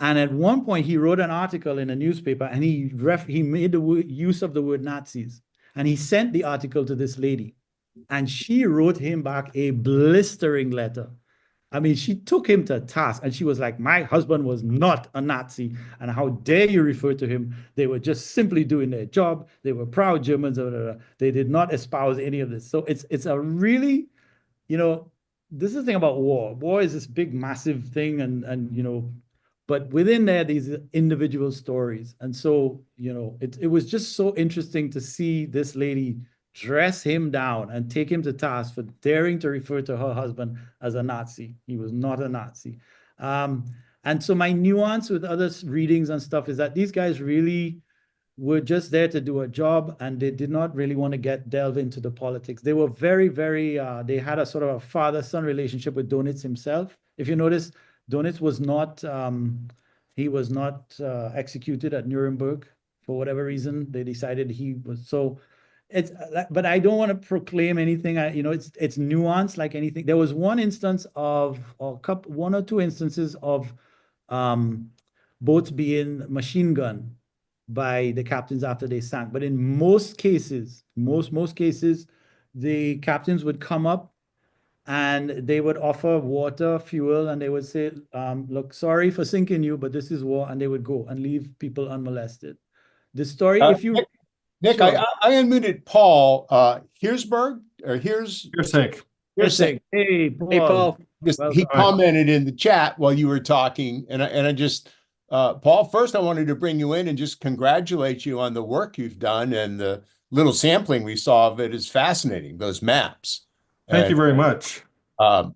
And at one point, he wrote an article in a newspaper, and he made the use of the word Nazis. And he sent the article to this lady. And she wrote him back a blistering letter. I mean, she took him to task and she was like, my husband was not a Nazi. And how dare you refer to him? They were just simply doing their job. They were proud Germans. Blah, blah, blah. They did not espouse any of this. So it's a really, this is the thing about war. War is this big, massive thing. And but within there, these individual stories. And so, it was just so interesting to see this lady dress him down and take him to task for daring to refer to her husband as a Nazi. He was not a Nazi. And so my nuance with other readings and stuff is that these guys really were just there to do a job, and they did not really want to delve into the politics. They were very, very, they had a sort of a father-son relationship with Dönitz himself. If you notice, Dönitz was not, he was not executed at Nuremberg for whatever reason. They decided he was, so but I don't want to proclaim anything. It's nuanced like anything. There was one instance of, one or two instances of boats being machine gunned by the captains after they sank. But in most cases, most cases, the captains would come up and they would offer water, fuel, and they would say, look, sorry for sinking you, but this is war. And they would go and leave people unmolested. The story, if you... Nick, sure. I unmuted Paul Heersberg, or Hearsake. Hey, Paul. Hey, Paul. He commented in the chat while you were talking, and I just Paul, first I wanted to bring you in and just congratulate you on the work you've done, and the little sampling we saw of it is fascinating. Those maps. Thank you very much. I've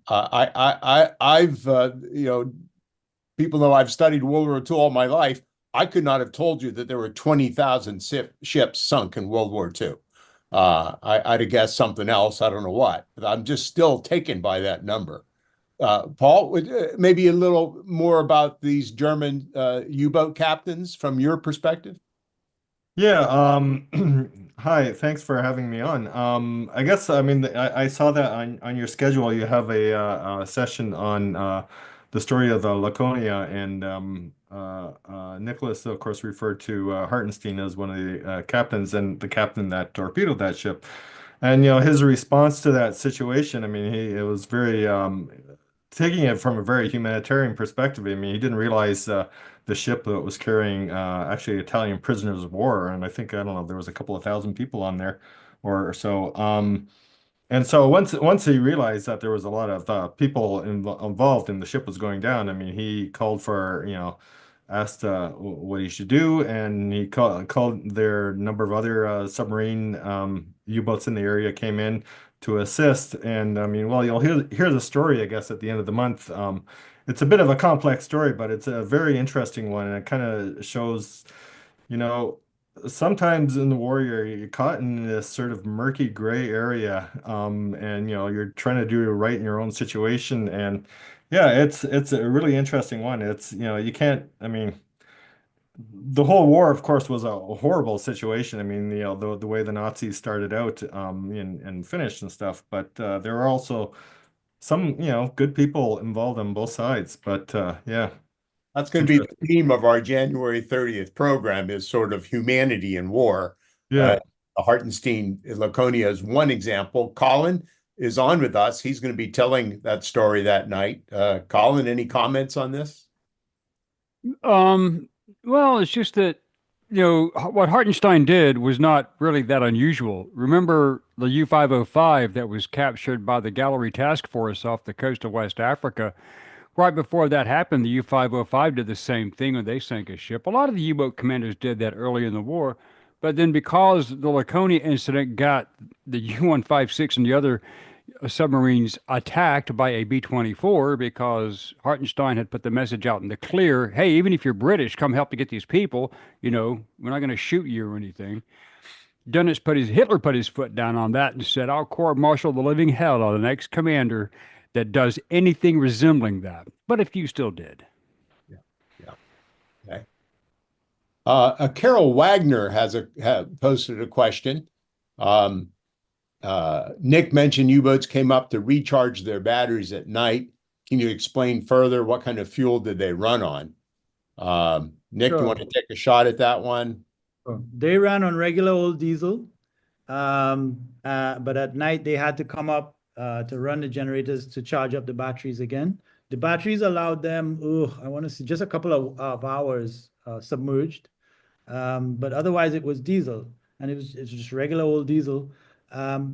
people know I've studied World War II all my life. I could not have told you that there were 20,000 ships sunk in World War II. I'd have guessed something else. I don't know what, but I'm just still taken by that number. Paul, maybe a little more about these German U-boat captains from your perspective? Yeah. Hi, thanks for having me on. I guess, I mean, I saw that on your schedule, you have a session on the story of the Laconia, and Nicholas, of course, referred to Hartenstein as one of the captains, and the captain that torpedoed that ship. And, his response to that situation, I mean, it was very, taking it from a very humanitarian perspective. I mean, he didn't realize the ship that was carrying actually Italian prisoners of war. And I think, I don't know, there was a couple of thousand people on there or so. And so once he realized that there was a lot of people involved and the ship was going down, I mean, he called for, asked what he should do, and he called their number of other submarine U-boats in the area came in to assist. And I mean, well, you'll hear the story, I guess, at the end of the month. It's a bit of a complex story, but it's a very interesting one, and it kind of shows, sometimes in the war you're caught in this sort of murky gray area, and you're trying to do right in your own situation. And yeah, it's a really interesting one. It's you can't, I mean, the whole war, of course, was a horrible situation. I mean, the way the Nazis started out and finished and stuff, but there are also some good people involved on both sides. But yeah. That's going to be the theme of our January 30th program, is sort of humanity in war. Yeah. Hartenstein Laconia is one example. Colin is on with us. He's going to be telling that story that night. Colin, any comments on this? Well, it's just that, what Hartenstein did was not really that unusual. Remember the U-505 that was captured by the Gallery Task Force off the coast of West Africa? Right before that happened, the U-505 did the same thing when they sank a ship. A lot of the U-boat commanders did that early in the war, but then because the Laconia incident got the U-156 and the other submarines attacked by a B-24, because Hartenstein had put the message out in the clear, hey, even if you're British, come help to get these people, we're not going to shoot you or anything. Hitler put his foot down on that and said, I'll court-martial the living hell out of the next commander that does anything resembling that. But a few still did. Yeah. Okay. Carol Wagner has posted a question. Nick mentioned U-boats came up to recharge their batteries at night. Can you explain further what kind of fuel did they run on? Nick, Sure. You want to take a shot at that one? They ran on regular old diesel, but at night they had to come up to run the generators to charge up the batteries again. The batteries allowed them, I want to say just a couple of hours submerged. But otherwise it was diesel, and it's just regular old diesel.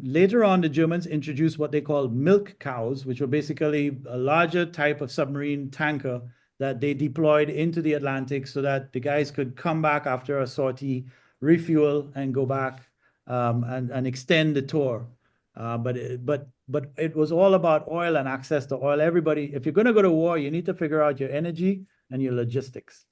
Later on, the Germans introduced what they called milk cows, which were basically a larger type of submarine tanker that they deployed into the Atlantic so that the guys could come back after a sortie, refuel, and go back and extend the tour. But it was all about oil and access to oil. Everybody, if you're going to go to war, you need to figure out your energy and your logistics.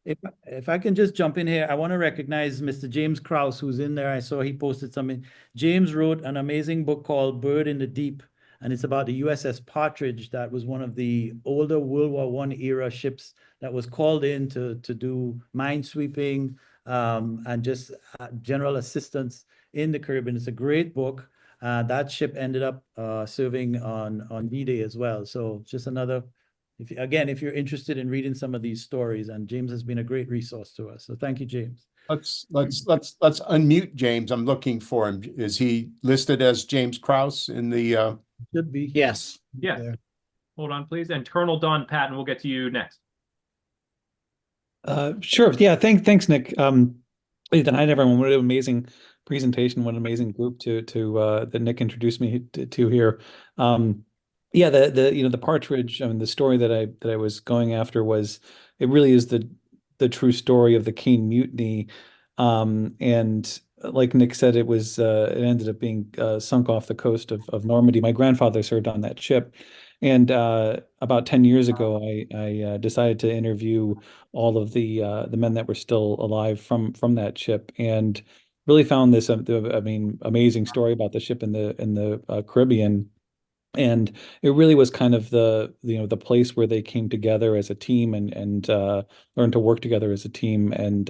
If I can just jump in here, I want to recognize Mr. James Krause, who's in there. I saw he posted something. James wrote an amazing book called Bird in the Deep, and it's about the USS Partridge. That was one of the older World War I era ships that was called in to do minesweeping and just general assistance in the Caribbean. It's a great book. That ship ended up serving on D-Day as well. So just another, if you're interested in reading some of these stories, and James has been a great resource to us. So thank you, James. Let's unmute James. I'm looking for him. Is he listed as James Krause in the? Should be. Yes. Yes. There. Hold on, please. And Colonel Don Patton, we'll get to you next. Sure. Yeah. Thanks, Nick. Good night, everyone. What an amazing presentation. What an amazing group that Nick introduced me to here. Yeah, the partridge. I mean, the story that I was going after was, it really is the true story of the Caine Mutiny, and like Nick said, it ended up being sunk off the coast of Normandy. My grandfather served on that ship, and about 10 years ago, I decided to interview all of the men that were still alive from that ship, and really found this amazing story about the ship in the Caribbean. And it really was kind of the place where they came together as a team and learned to work together as a team, and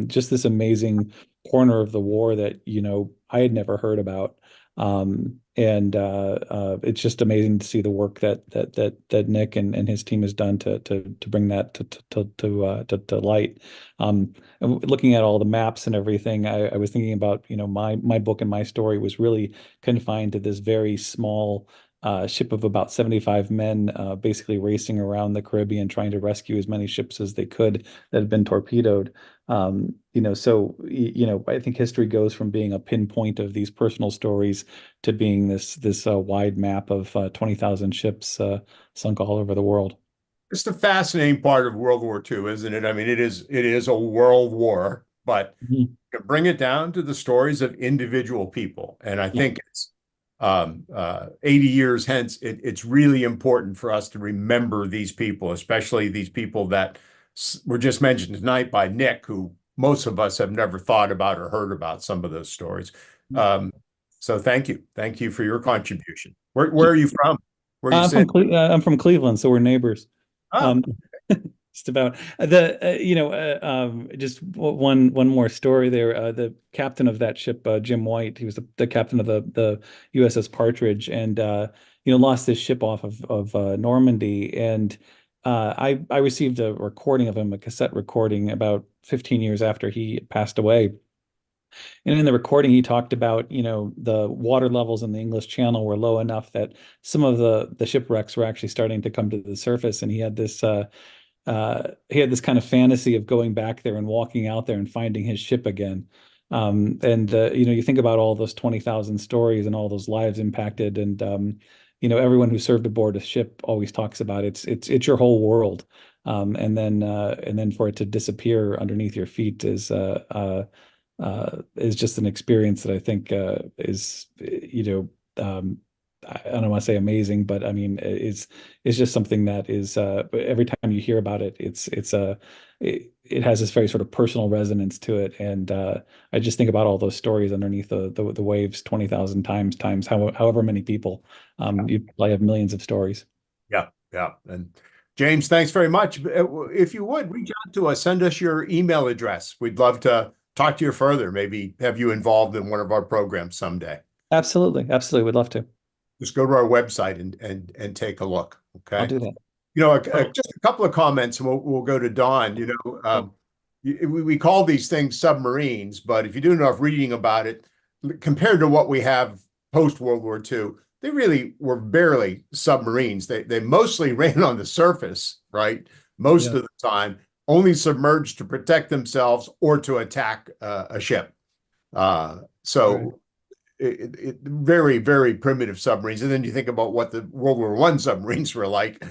just this amazing corner of the war that I had never heard about, and it's just amazing to see the work that Nick and his team has done to bring that to light. And looking at all the maps and everything, I was thinking about my book and my story was really confined to this very small ship of about 75 men, basically racing around the Caribbean trying to rescue as many ships as they could that had been torpedoed. I think history goes from being a pinpoint of these personal stories to being this wide map of 20,000 ships sunk all over the world. It's the fascinating part of World War II, isn't it? I mean, it is a world war, but you can bring it down to the stories of individual people. And I think it's 80 years hence, it's really important for us to remember these people, especially these people that were just mentioned tonight by Nick, who most of us have never thought about or heard about some of those stories. So thank you for your contribution. Where are you from? Where are you I'm from Cleveland, so we're neighbors. Oh. Just about just one more story there. The captain of that ship, Jim White, he was the captain of the USS Partridge, and lost his ship off of Normandy. And I received a recording of him, a cassette recording, about 15 years after he passed away. And in the recording, he talked about, the water levels in the English Channel were low enough that some of the shipwrecks were actually starting to come to the surface, and he had this kind of fantasy of going back there and walking out there and finding his ship again. You think about all those 20,000 stories and all those lives impacted, and everyone who served aboard a ship always talks about it's your whole world, and then for it to disappear underneath your feet is just an experience that I think is I don't want to say amazing, but I mean, it's just something that is every time you hear about it, it has this very sort of personal resonance to it. And I just think about all those stories underneath the waves 20,000 times however many people. You probably have millions of stories. Yeah. And James, thanks very much. If you would reach out to us, send us your email address. We'd love to talk to you further. Maybe have you involved in one of our programs someday. Absolutely, would love to. Just go to our website and take a look. Okay. I'll do that. Just a couple of comments, and we'll go to Don. We call these things submarines, but if you do enough reading about it, compared to what we have post World War II, they really were barely submarines. They mostly ran on the surface, right? Most of the time, only submerged to protect themselves or to attack a ship. So very, very primitive submarines. And then you think about what the World War I submarines were like,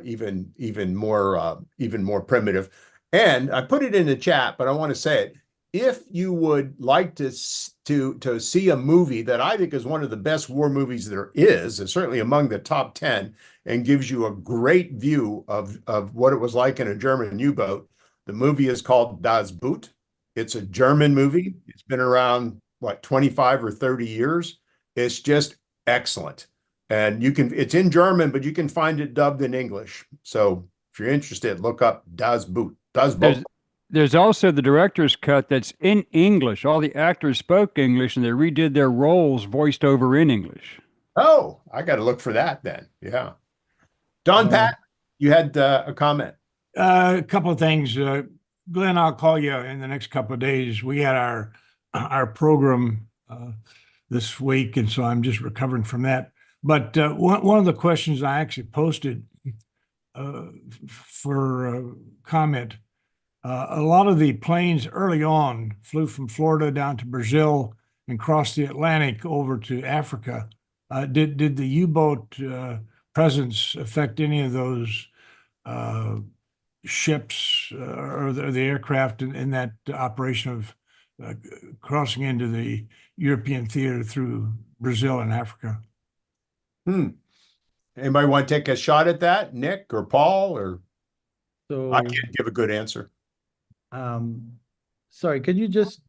even more primitive. And I put it in the chat, but I want to say it. If you would like to see a movie that I think is one of the best war movies there is, and certainly among the top 10, and gives you a great view of what it was like in a German U-boat, the movie is called Das Boot. It's a German movie. It's been around, what, 25 or 30 years. It's just excellent. And it's in German, but you can find it dubbed in English. So if you're interested, look up Das Boot. Das Boot. There's also the director's cut that's in English. All the actors spoke English and they redid their roles voiced over in English. Oh, I got to look for that then. Yeah. Don Pat, you had a comment. A couple of things. Glenn, I'll call you in the next couple of days. We had our program this week, and so I'm just recovering from that. But one of the questions I actually posted for comment, a lot of the planes early on flew from Florida down to Brazil and crossed the Atlantic over to Africa. Did the U-boat presence affect any of those ships or the aircraft in that operation of crossing into the European theater through Brazil and Africa? Anybody want to take a shot at that, Nick or Paul? Or So I can't give a good answer. Sorry, could you just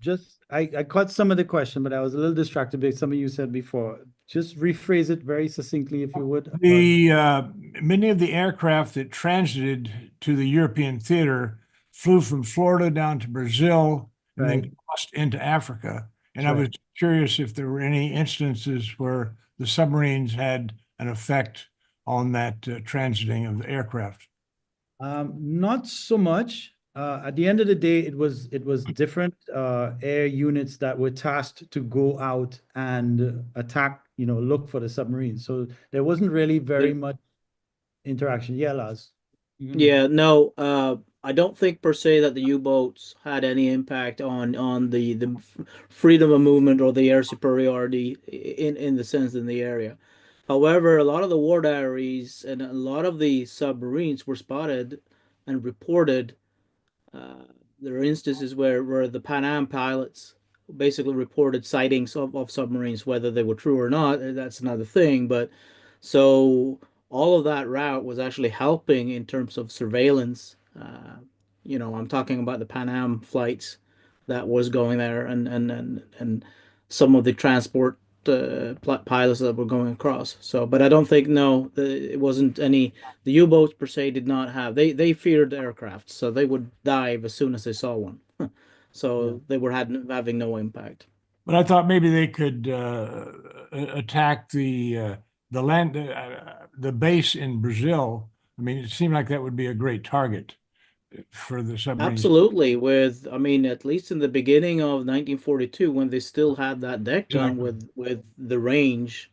I caught some of the question, but I was a little distracted by something you said before. Just rephrase it very succinctly, if you would. Many of the aircraft that transited to the European theater flew from Florida down to Brazil and then crossed into Africa. And I was curious if there were any instances where the submarines had an effect on that transiting of the aircraft. Not so much. At the end of the day, it was different air units that were tasked to go out and attack, look for the submarines. So there wasn't really very much interaction. Yeah, Laz. Yeah, no, I don't think per se that the U-boats had any impact on the freedom of movement or the air superiority in the sense in the area. However, a lot of the war diaries and a lot of the submarines were spotted and reported. There are instances where the Pan Am pilots basically reported sightings of submarines, whether they were true or not, that's another thing. But so all of that route was actually helping in terms of surveillance. I'm talking about the Pan Am flights that was going there and some of the transport pilots that were going across. So, but I don't think, no, it wasn't any, the U-boats per se did not have, they feared aircraft, so they would dive as soon as they saw one. So they were having no impact. But I thought maybe they could attack the land, the base in Brazil. I mean, it seemed like that would be a great target for the submarines. Absolutely. At least in the beginning of 1942, when they still had that deck gun with the range,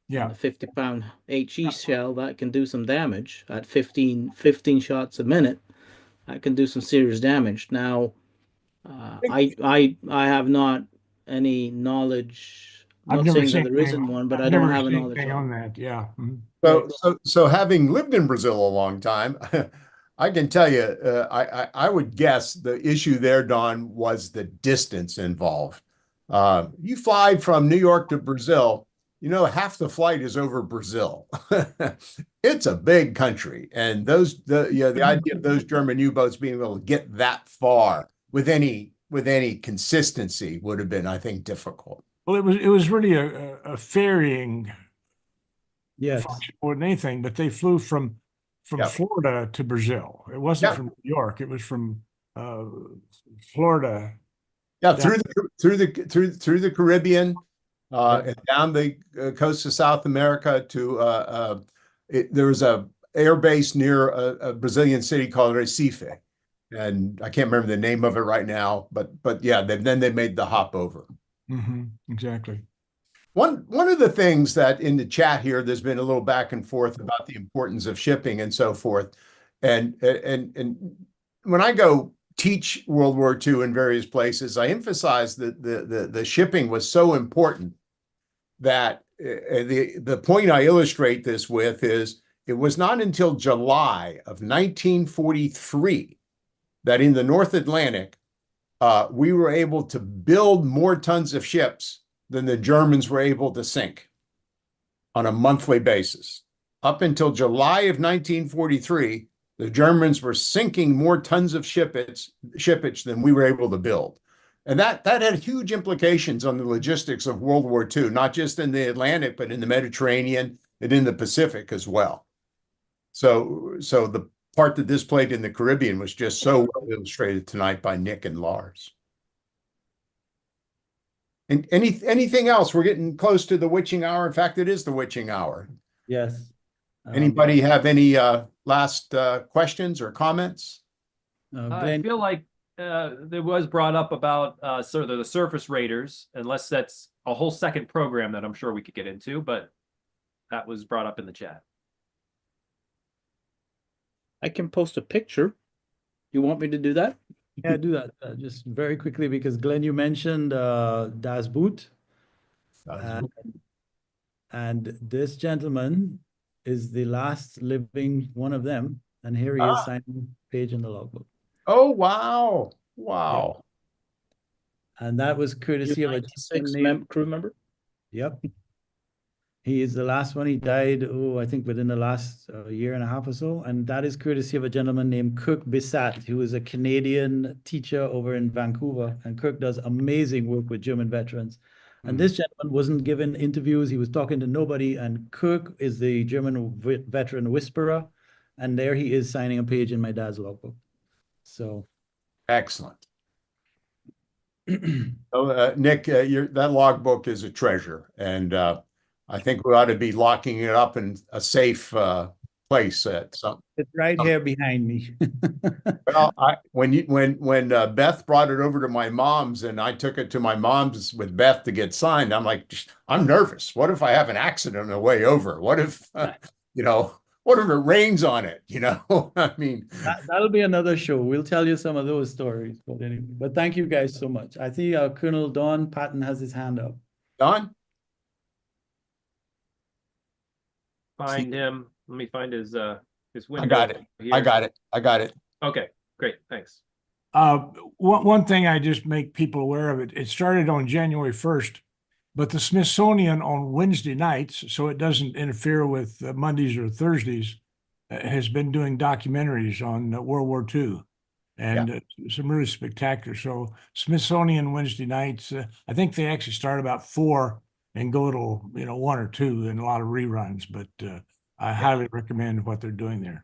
yeah, the 50-pound HE shell that can do some damage at 15 shots a minute. That can do some serious damage. Now, I have not any knowledge. I'm not saying that there isn't one, but I don't have a knowledge on that. Yeah. So having lived in Brazil a long time, I can tell you, I would guess the issue there, Don, was the distance involved. You fly from New York to Brazil, half the flight is over Brazil. It's a big country, and the idea of those German U-boats being able to get that far with any consistency would have been, I think, difficult. Well, it was really a ferrying function more than anything, but they flew from Florida to Brazil. It wasn't from New York. It was from Florida. Yeah, through the Caribbean and down the coast of South America to there was a air base near a Brazilian city called Recife, and I can't remember the name of it right now. But yeah, then they made the hop over. Exactly. One of the things that in the chat here, there's been a little back and forth about the importance of shipping and so forth. And when I go teach World War II in various places, I emphasize that the shipping was so important that the point I illustrate this with is it was not until July of 1943 that in the North Atlantic, we were able to build more tons of ships than the Germans were able to sink on a monthly basis. Up until July of 1943, the Germans were sinking more tons of shippage than we were able to build. And that had huge implications on the logistics of World War II, not just in the Atlantic, but in the Mediterranean and in the Pacific as well. So the part that this played in the Caribbean was just so well illustrated tonight by Nick and Lars. And anything else? We're getting close to the witching hour. In fact, it is the witching hour. Yes. Anybody have any last questions or comments? I Glenn, feel like there was brought up about sort of the surface raiders, unless that's a whole second program that I'm sure we could get into, but that was brought up in the chat. I can post a picture. You want me to do that? yeah, do that just very quickly because Glenn, you mentioned Das Boot. And this gentleman is the last living one of them. And here he is signing a page in the logbook. Oh, wow. Wow. Yeah. And that was courtesy of a crew member. Yep. He is the last one. He died, I think within the last year and a half or so. And that is courtesy of a gentleman named Kirk Bissat, who is a Canadian teacher over in Vancouver. And Kirk does amazing work with German veterans. And this gentleman wasn't given interviews. He was talking to nobody. And Kirk is the German veteran whisperer. And there he is signing a page in my dad's logbook. So. Excellent. Nick, that logbook is a treasure. And I think we ought to be locking it up in a safe place at some. It's right here behind me. Well, when Beth brought it over to my mom's and I took it to my mom's with Beth to get signed, I'm like, I'm nervous. What if I have an accident on the way over? What if, what if it rains on it? I mean, that'll be another show. We'll tell you some of those stories. But anyway, thank you guys so much. I see Colonel Don Patton has his hand up. Don? Find him. Let me find his window. I got it. Here. I got it. Okay, great. Thanks. One thing I just make people aware of it started on January 1st, but the Smithsonian on Wednesday nights, so it doesn't interfere with Mondays or Thursdays, has been doing documentaries on World War II and some really spectacular. So Smithsonian Wednesday nights, I think they actually start about 4 and go to 1 or 2 and a lot of reruns, but I highly recommend what they're doing there.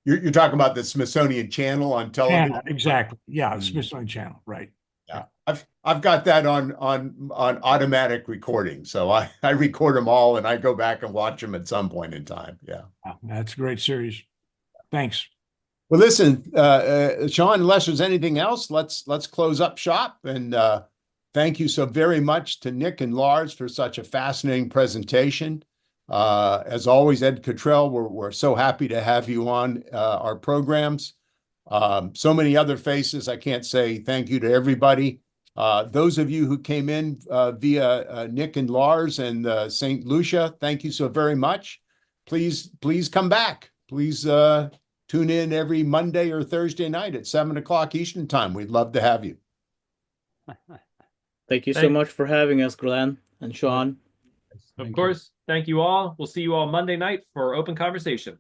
You're talking about the Smithsonian Channel on television? Exactly. Yeah, the Smithsonian Channel, right. Yeah. I've got that on automatic recording. So I record them all and I go back and watch them at some point in time. Yeah. That's a great series. Thanks. Well, listen, Sean, unless there's anything else, let's close up shop and thank you so very much to Nick and Lars for such a fascinating presentation. As always, Ed Cottrell, we're so happy to have you on our programs. So many other faces. I can't say thank you to everybody. Those of you who came in via Nick and Lars and St. Lucia, thank you so very much. Please come back. Please tune in every Monday or Thursday night at 7 o'clock Eastern Time. We'd love to have you. Thank you so much for having us, Glenn and Sean. Of course. Thank you all. We'll see you all Monday night for Open Conversation.